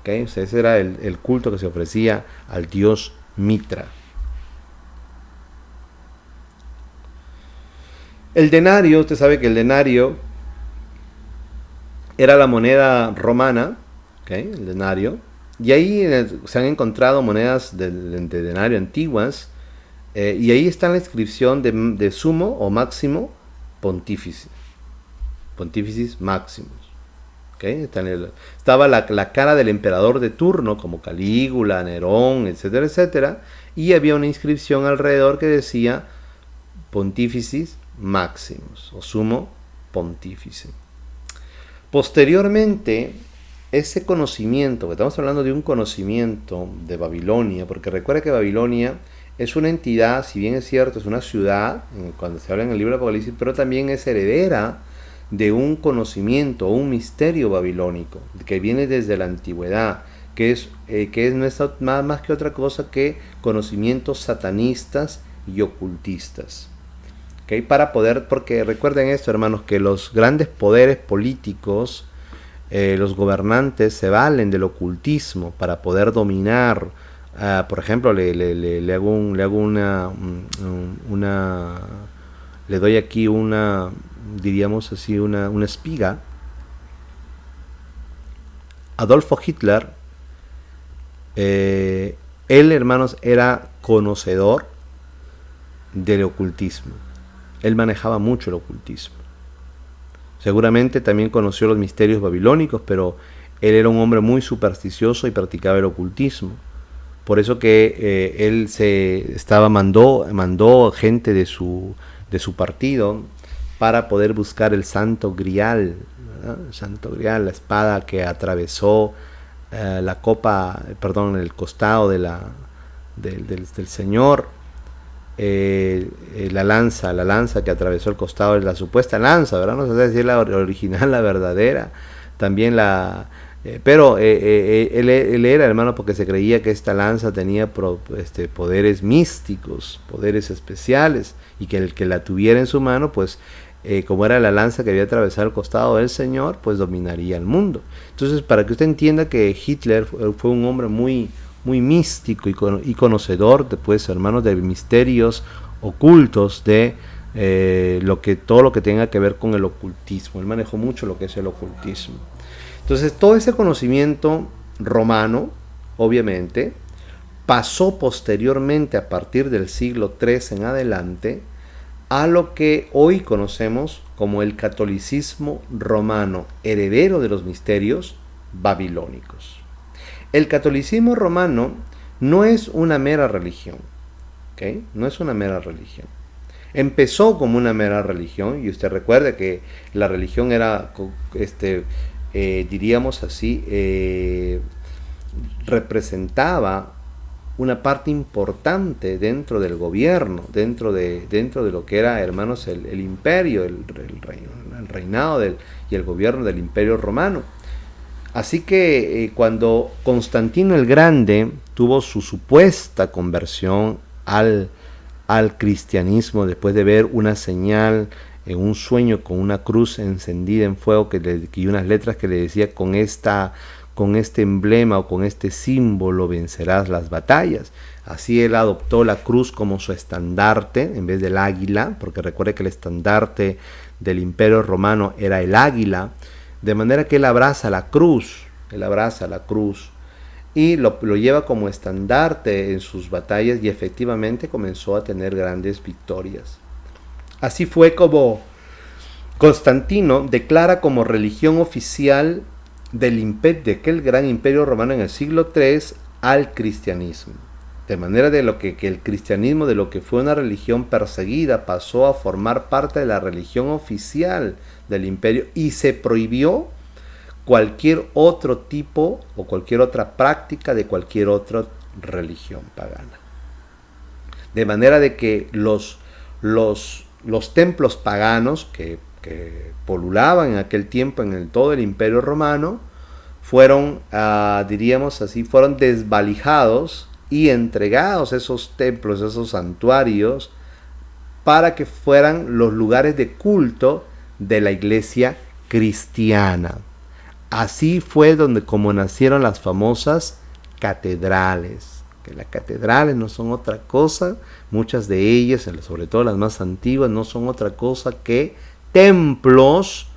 ¿Okay? O sea, ese era el culto que se ofrecía al dios Mitra. El denario, usted sabe que el denario era la moneda romana, ¿okay? El denario. Y ahí se han encontrado monedas de denario antiguas, y ahí está la inscripción de sumo o máximo pontífice. Pontíficis maximus. ¿Okay? Estaba la cara del emperador de turno, como Calígula, Nerón, etcétera, etcétera. Y había una inscripción alrededor que decía Pontíficis maximus, o sumo pontífice. Posteriormente, ese conocimiento, que estamos hablando de un conocimiento de Babilonia, porque recuerda que Babilonia es una entidad, si bien es cierto, es una ciudad, cuando se habla en el libro de Apocalipsis, pero también es heredera de un conocimiento, un misterio babilónico, que viene desde la antigüedad, que no es más que otra cosa que conocimientos satanistas y ocultistas. ¿Okay? Porque recuerden esto, hermanos, que los grandes poderes políticos, los gobernantes se valen del ocultismo para poder dominar. Por ejemplo, le doy aquí una, diríamos así, una espiga. Adolfo Hitler, él, hermanos, era conocedor del ocultismo. Él manejaba mucho el ocultismo. Seguramente también conoció los misterios babilónicos, pero él era un hombre muy supersticioso y practicaba el ocultismo. Por eso que él mandó gente de su partido para poder buscar el Santo Grial, ¿verdad? El Santo Grial, la espada que atravesó el costado del Señor. La lanza que atravesó el costado, la supuesta lanza, ¿verdad? No sé decir la original, la verdadera. También pero él era, hermano, porque se creía que esta lanza tenía poderes místicos, poderes especiales, y que el que la tuviera en su mano, pues, como era la lanza que había atravesado el costado del Señor, pues dominaría el mundo. Entonces, para que usted entienda que Hitler fue un hombre muy místico y conocedor, pues, hermanos, de misterios ocultos, de todo lo que tenga que ver con el ocultismo. Él manejó mucho lo que es el ocultismo. Entonces, todo ese conocimiento romano, obviamente, pasó posteriormente, a partir del siglo III en adelante, a lo que hoy conocemos como el catolicismo romano, heredero de los misterios babilónicos. El catolicismo romano no es una mera religión, ¿okay? No es una mera religión. Empezó como una mera religión, y usted recuerda que la religión era, diríamos así, representaba una parte importante dentro del gobierno, dentro de lo que era, hermanos, el imperio, el reinado y el gobierno del imperio romano. Así que cuando Constantino el Grande tuvo su supuesta conversión al cristianismo, después de ver una señal en un sueño con una cruz encendida en fuego y unas letras que le decía: con este emblema o con este símbolo vencerás las batallas. Así él adoptó la cruz como su estandarte en vez del águila, porque recuerde que el estandarte del imperio romano era el águila. De manera que él abraza la cruz y lo lleva como estandarte en sus batallas, y efectivamente comenzó a tener grandes victorias. Así fue como Constantino declara como religión oficial de aquel gran imperio romano en el siglo III al cristianismo. De manera que el cristianismo, de lo que fue una religión perseguida, pasó a formar parte de la religión oficial del imperio y se prohibió cualquier otro tipo o cualquier otra práctica de cualquier otra religión pagana. De manera de que los templos paganos que polulaban en aquel tiempo en todo el imperio romano fueron, diríamos así, fueron desvalijados y entregados esos templos, esos santuarios, para que fueran los lugares de culto de la iglesia cristiana. Así fue como nacieron las famosas catedrales, que las catedrales no son otra cosa, muchas de ellas, sobre todo las más antiguas, no son otra cosa que templos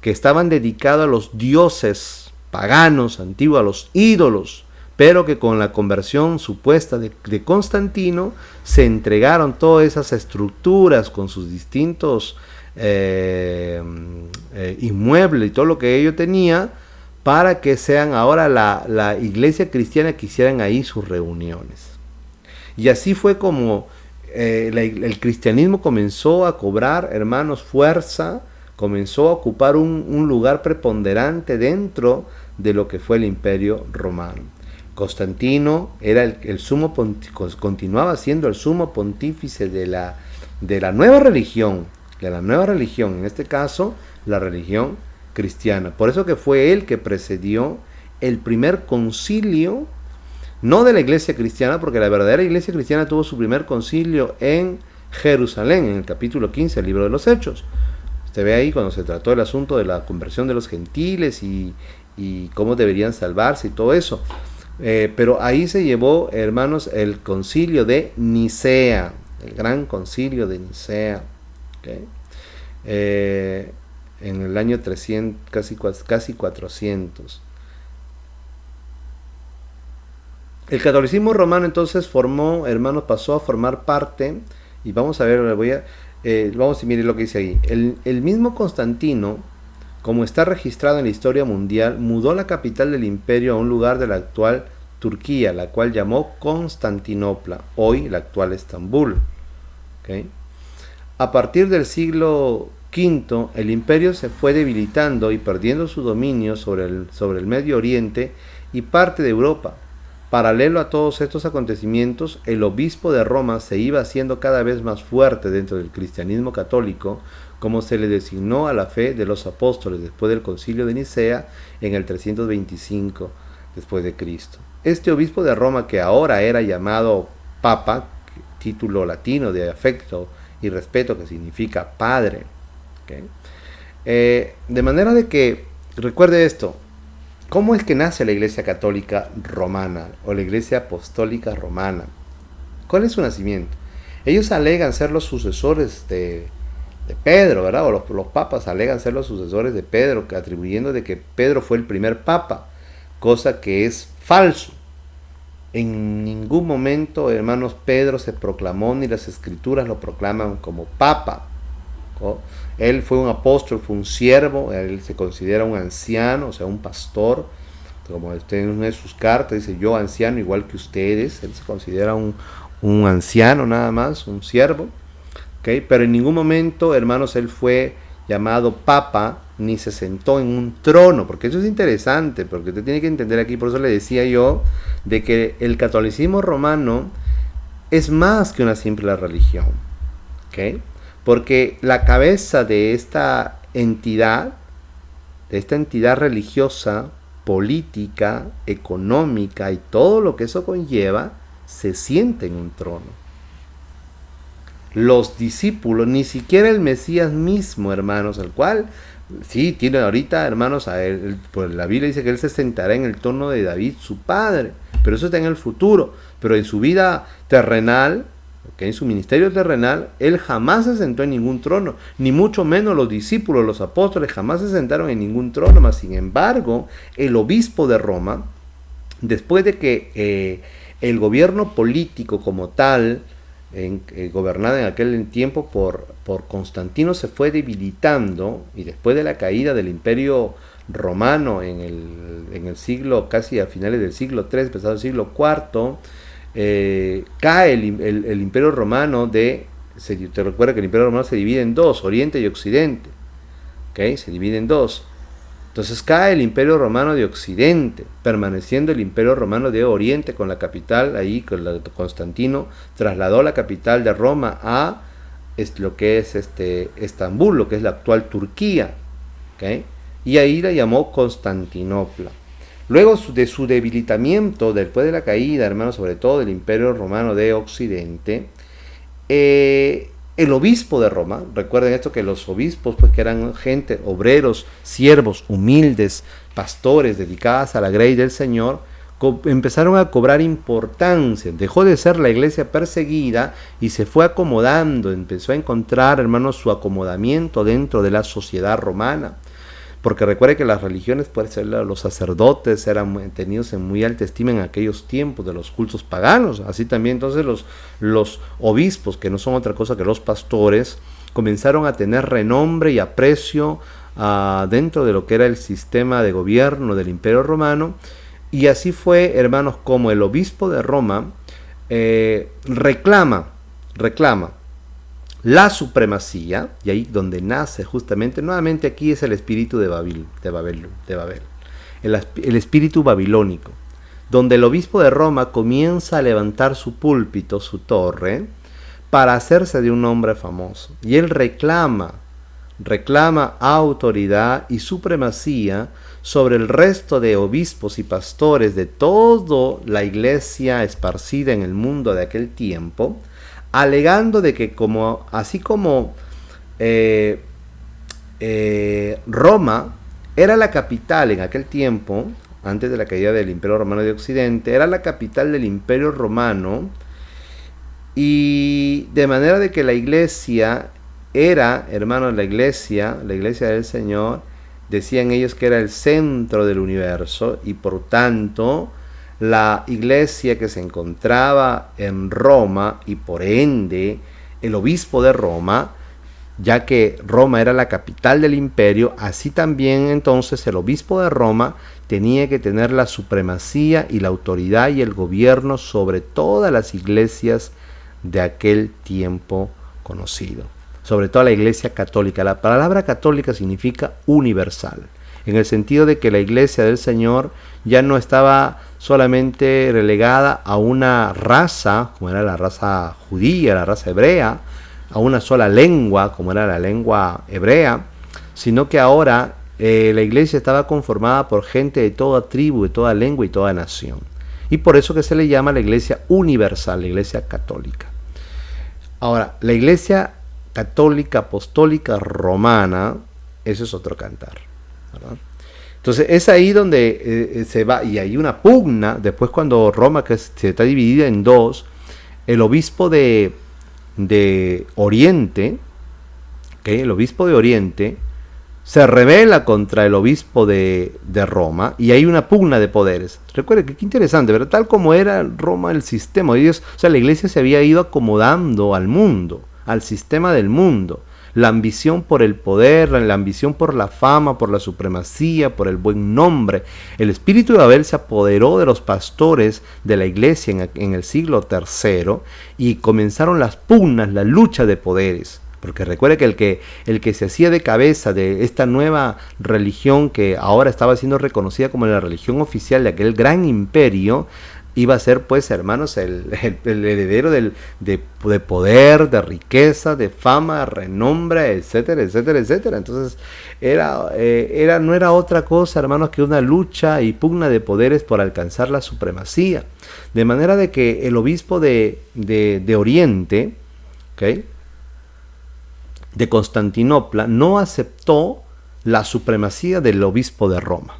que estaban dedicados a los dioses paganos antiguos, a los ídolos, pero que con la conversión supuesta de Constantino se entregaron todas esas estructuras con sus distintos inmuebles y todo lo que ello tenía, para que sean ahora la iglesia cristiana que hicieran ahí sus reuniones. Y así fue como el cristianismo comenzó a cobrar, hermanos, fuerza, comenzó a ocupar un lugar preponderante dentro de lo que fue el imperio romano. Constantino era el sumo continuaba siendo el sumo pontífice de la nueva religión, en este caso la religión cristiana. Por eso que fue él que precedió el primer concilio, no de la iglesia cristiana, porque la verdadera iglesia cristiana tuvo su primer concilio en Jerusalén, en el capítulo 15 del libro de los Hechos. Usted ve ahí cuando se trató el asunto de la conversión de los gentiles y cómo deberían salvarse y todo eso. Pero ahí se llevó, hermanos, el concilio de Nicea, el gran concilio de Nicea, ¿okay? En el año 300, casi 400. El catolicismo romano entonces pasó a formar parte, y vamos a ver, vamos a mirar lo que dice ahí. El mismo Constantino, como está registrado en la historia mundial, mudó la capital del imperio a un lugar de la actual Turquía, la cual llamó Constantinopla, hoy la actual Estambul. ¿Okay? A partir del siglo V, el imperio se fue debilitando y perdiendo su dominio sobre el Medio Oriente y parte de Europa. Paralelo a todos estos acontecimientos, el obispo de Roma se iba haciendo cada vez más fuerte dentro del cristianismo católico, como se le designó a la fe de los apóstoles después del concilio de Nicea en el 325 después de Cristo. Este obispo de Roma, que ahora era llamado Papa, título latino de afecto y respeto que significa padre, ¿okay? De manera de que, recuerde esto, ¿cómo es que nace la Iglesia Católica Romana o la Iglesia Apostólica Romana? ¿Cuál es su nacimiento? Ellos alegan ser los sucesores de Pedro, ¿verdad? O los papas alegan ser los sucesores de Pedro, atribuyendo de que Pedro fue el primer papa, cosa que es falso. En ningún momento, hermanos, Pedro se proclamó, ni las escrituras lo proclaman como papa, ¿no? Él fue un apóstol, fue un siervo, él se considera un anciano, o sea, un pastor, como usted en una de sus cartas dice, yo anciano igual que ustedes, él se considera un anciano nada más, un siervo, ¿okay? Pero en ningún momento, hermanos, él fue llamado papa, ni se sentó en un trono, porque eso es interesante, porque usted tiene que entender aquí, por eso le decía yo, de que el catolicismo romano es más que una simple religión, ¿okay? Porque la cabeza de esta entidad religiosa, política, económica y todo lo que eso conlleva, se siente en un trono. Los discípulos, ni siquiera el Mesías mismo, hermanos, el cual, sí, tiene ahorita, hermanos, pues la Biblia dice que él se sentará en el trono de David, su padre, pero eso está en el futuro. Pero en su vida terrenal, en su ministerio terrenal, él jamás se sentó en ningún trono, ni mucho menos los discípulos, los apóstoles, jamás se sentaron en ningún trono. Mas, sin embargo, el obispo de Roma, después de que el gobierno político como tal, gobernada en aquel tiempo por Constantino, se fue debilitando, y después de la caída del imperio romano en el siglo, casi a finales del siglo III, empezado el siglo IV, cae el Imperio Romano te recuerda que el Imperio Romano se divide en dos, Oriente y Occidente, ¿okay? Se divide en dos. Entonces cae el Imperio Romano de Occidente, permaneciendo el Imperio Romano de Oriente con la capital, ahí Constantino trasladó la capital de Roma a lo que es Estambul, lo que es la actual Turquía, ¿okay? Y ahí la llamó Constantinopla. Luego de su debilitamiento, después de la caída, hermanos, sobre todo del Imperio Romano de Occidente, el obispo de Roma, recuerden esto, que los obispos, pues que eran gente, obreros, siervos, humildes, pastores, dedicados a la grey del Señor, empezaron a cobrar importancia. Dejó de ser la iglesia perseguida y se fue acomodando, empezó a encontrar, hermanos, su acomodamiento dentro de la sociedad romana. Porque recuerde que las religiones, pues, los sacerdotes eran tenidos en muy alta estima en aquellos tiempos de los cultos paganos. Así también entonces los obispos, que no son otra cosa que los pastores, comenzaron a tener renombre y aprecio dentro de lo que era el sistema de gobierno del Imperio Romano. Y así fue, hermanos, como el obispo de Roma reclama la supremacía, y ahí donde nace justamente, nuevamente aquí es el espíritu de Babel, el espíritu babilónico, donde el obispo de Roma comienza a levantar su púlpito, su torre, para hacerse de un hombre famoso. Y él reclama autoridad y supremacía sobre el resto de obispos y pastores de toda la iglesia esparcida en el mundo de aquel tiempo, alegando de que así como Roma era la capital en aquel tiempo, antes de la caída del Imperio Romano de Occidente, era la capital del Imperio Romano, y de manera de que la iglesia era, hermanos, la iglesia del Señor, decían ellos que era el centro del universo, y por tanto la iglesia que se encontraba en Roma, y por ende el obispo de Roma, ya que Roma era la capital del imperio, así también entonces el obispo de Roma tenía que tener la supremacía y la autoridad y el gobierno sobre todas las iglesias de aquel tiempo conocido, sobre todo la iglesia católica. La palabra católica significa universal, en el sentido de que la iglesia del Señor ya no estaba solamente relegada a una raza, como era la raza judía, la raza hebrea, a una sola lengua, como era la lengua hebrea, sino que ahora la iglesia estaba conformada por gente de toda tribu, de toda lengua y toda nación. Y por eso que se le llama la iglesia universal, la iglesia católica. Ahora, la iglesia católica apostólica romana, eso es otro cantar, ¿verdad? Entonces es ahí donde se va, y hay una pugna, después cuando Roma, que se está dividida en dos, el obispo de Oriente, ¿okay? El obispo de Oriente se rebela contra el obispo de Roma, y hay una pugna de poderes. Recuerden que qué interesante, ¿verdad? Tal como era Roma el sistema, ellos, o sea, la iglesia se había ido acomodando al mundo, al sistema del mundo. La ambición por el poder, la ambición por la fama, por la supremacía, por el buen nombre. El espíritu de Babel se apoderó de los pastores de la iglesia en el siglo III, y comenzaron las pugnas, la lucha de poderes. Porque recuerde que el que se hacía de cabeza de esta nueva religión, que ahora estaba siendo reconocida como la religión oficial de aquel gran imperio, iba a ser, pues, hermanos, el heredero de poder, de riqueza, de fama, de renombre, etcétera, etcétera, etcétera. Entonces no era otra cosa, hermanos, que una lucha y pugna de poderes por alcanzar la supremacía. De manera de que el obispo de Oriente, ¿okay?, de Constantinopla, no aceptó la supremacía del obispo de Roma.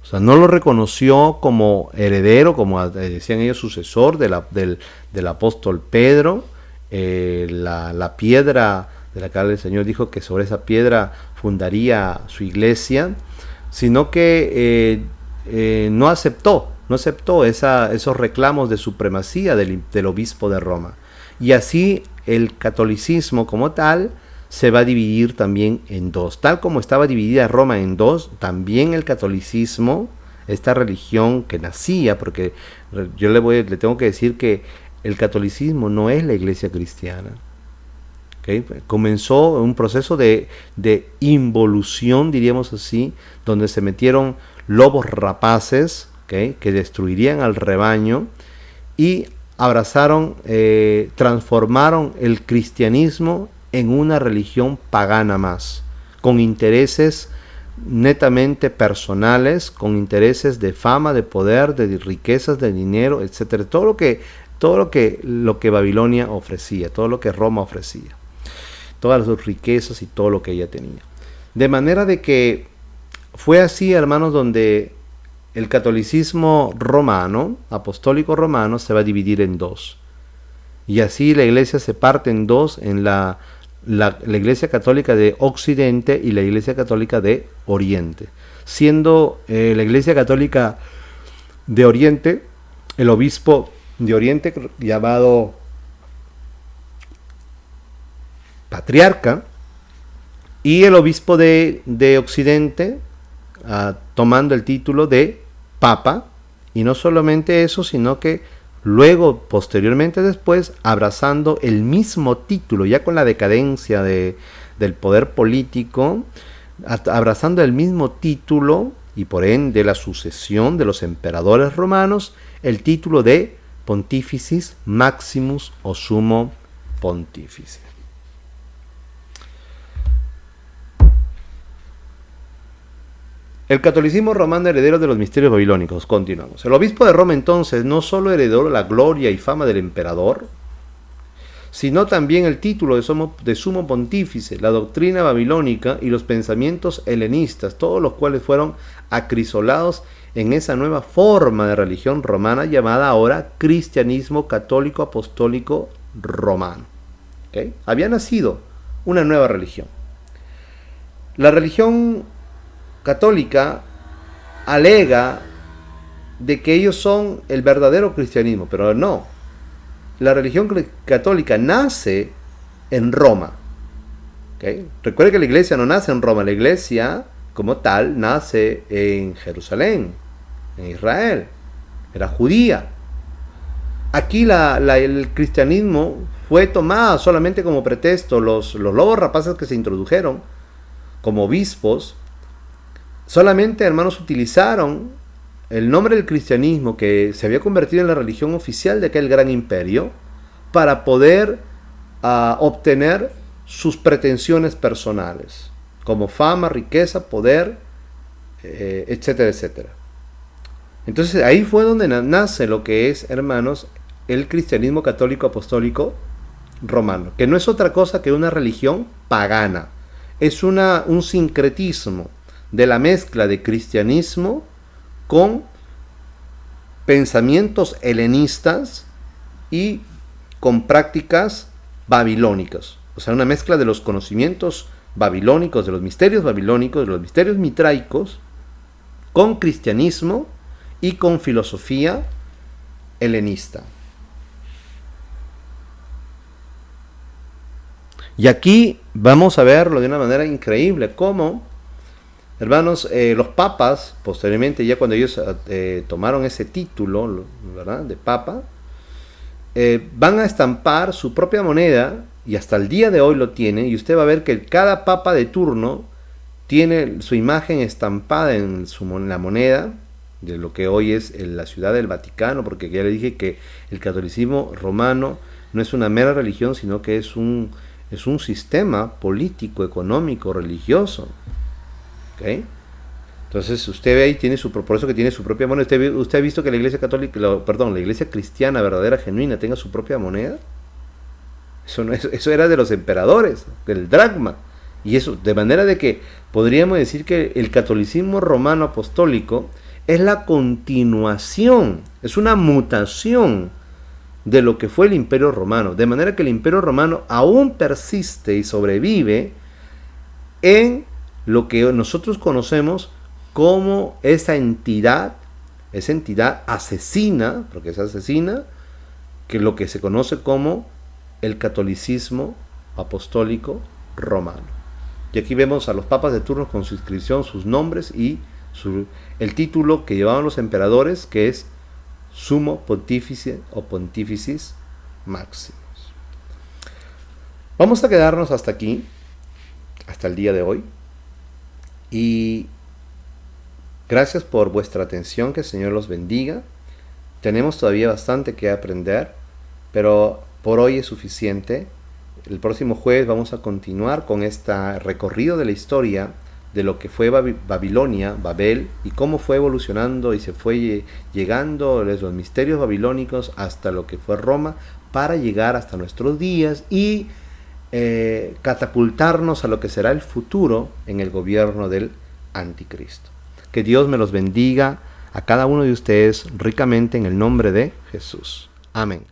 O sea, no lo reconoció como heredero, como decían ellos, sucesor del apóstol Pedro. La piedra de la cual el Señor dijo que sobre esa piedra fundaría su iglesia, sino que no aceptó esos reclamos de supremacía del obispo de Roma. Y así el catolicismo como tal se va a dividir también en dos. Tal como estaba dividida Roma en dos, también el catolicismo, esta religión que nacía, porque yo le tengo que decir que el catolicismo no es la iglesia cristiana. ¿Okay? Comenzó un proceso de involución, diríamos así, donde se metieron lobos rapaces, ¿okay?, que destruirían al rebaño, y abrazaron, transformaron el cristianismo en una religión pagana más, con intereses netamente personales, con intereses de fama, de poder, de riquezas, de dinero, etcétera, todo lo que Babilonia ofrecía, todo lo que Roma ofrecía, todas sus riquezas y todo lo que ella tenía. De manera de que fue así, hermanos, donde el catolicismo romano, apostólico romano, se va a dividir en dos. Y así la iglesia se parte en dos, en la iglesia católica de Occidente y la iglesia católica de Oriente. Siendo la iglesia católica de Oriente, el obispo de Oriente, llamado patriarca, y el obispo de Occidente, tomando el título de papa. Y no solamente eso, sino que luego, posteriormente después, abrazando el mismo título, ya con la decadencia del poder político, abrazando el mismo título y por ende la sucesión de los emperadores romanos, el título de Pontificis Maximus o Sumo Pontífice. El catolicismo romano heredero de los misterios babilónicos. Continuamos. El obispo de Roma entonces no solo heredó la gloria y fama del emperador, sino también el título de sumo pontífice, la doctrina babilónica y los pensamientos helenistas, todos los cuales fueron acrisolados en esa nueva forma de religión romana llamada ahora cristianismo católico apostólico romano. ¿Okay? Había nacido una nueva religión. La religión católica alega de que ellos son el verdadero cristianismo, pero no. La religión católica nace en Roma. ¿Okay? Recuerde que la iglesia no nace en Roma, la iglesia como tal nace en Jerusalén, en Israel, era judía. Aquí el cristianismo fue tomado solamente como pretexto. Los lobos rapaces que se introdujeron como obispos solamente, hermanos, utilizaron el nombre del cristianismo, que se había convertido en la religión oficial de aquel gran imperio, para poder obtener sus pretensiones personales, como fama, riqueza, poder, etcétera, etcétera. Entonces ahí fue donde nace lo que es, hermanos, el cristianismo católico apostólico romano, que no es otra cosa que una religión pagana. Es un sincretismo de la mezcla de cristianismo con pensamientos helenistas y con prácticas babilónicas. O sea, una mezcla de los conocimientos babilónicos, de los misterios babilónicos, de los misterios mitraicos, con cristianismo y con filosofía helenista. Y aquí vamos a verlo de una manera increíble, cómo, hermanos, los papas, posteriormente, ya cuando ellos tomaron ese título, ¿verdad?, de papa, van a estampar su propia moneda, y hasta el día de hoy lo tienen, y usted va a ver que cada papa de turno tiene su imagen estampada en la moneda de lo que hoy es la ciudad del Vaticano, porque ya le dije que el catolicismo romano no es una mera religión, sino que es un sistema político, económico, religioso. ¿Okay? Entonces usted ve ahí, por eso que tiene su propia moneda. ¿Usted ha visto que la iglesia católica, la iglesia cristiana verdadera, genuina, tenga su propia moneda? Eso era de los emperadores, del dracma. Y eso, de manera de que podríamos decir que el catolicismo romano apostólico es la continuación, es una mutación de lo que fue el Imperio Romano. De manera que el Imperio Romano aún persiste y sobrevive en lo que nosotros conocemos como esa entidad asesina, porque es asesina, que es lo que se conoce como el catolicismo apostólico romano. Y aquí vemos a los papas de turno con su inscripción, sus nombres y el título que llevaban los emperadores, que es Sumo Pontífice o Pontificis Maximus. Vamos a quedarnos hasta aquí, hasta el día de hoy. Y gracias por vuestra atención, que el Señor los bendiga. Tenemos todavía bastante que aprender, pero por hoy es suficiente. El próximo jueves vamos a continuar con este recorrido de la historia de lo que fue Babilonia, Babel, y cómo fue evolucionando y se fue llegando los misterios babilónicos hasta lo que fue Roma, para llegar hasta nuestros días y catapultarnos a lo que será el futuro en el gobierno del Anticristo. Que Dios me los bendiga a cada uno de ustedes ricamente en el nombre de Jesús. Amén.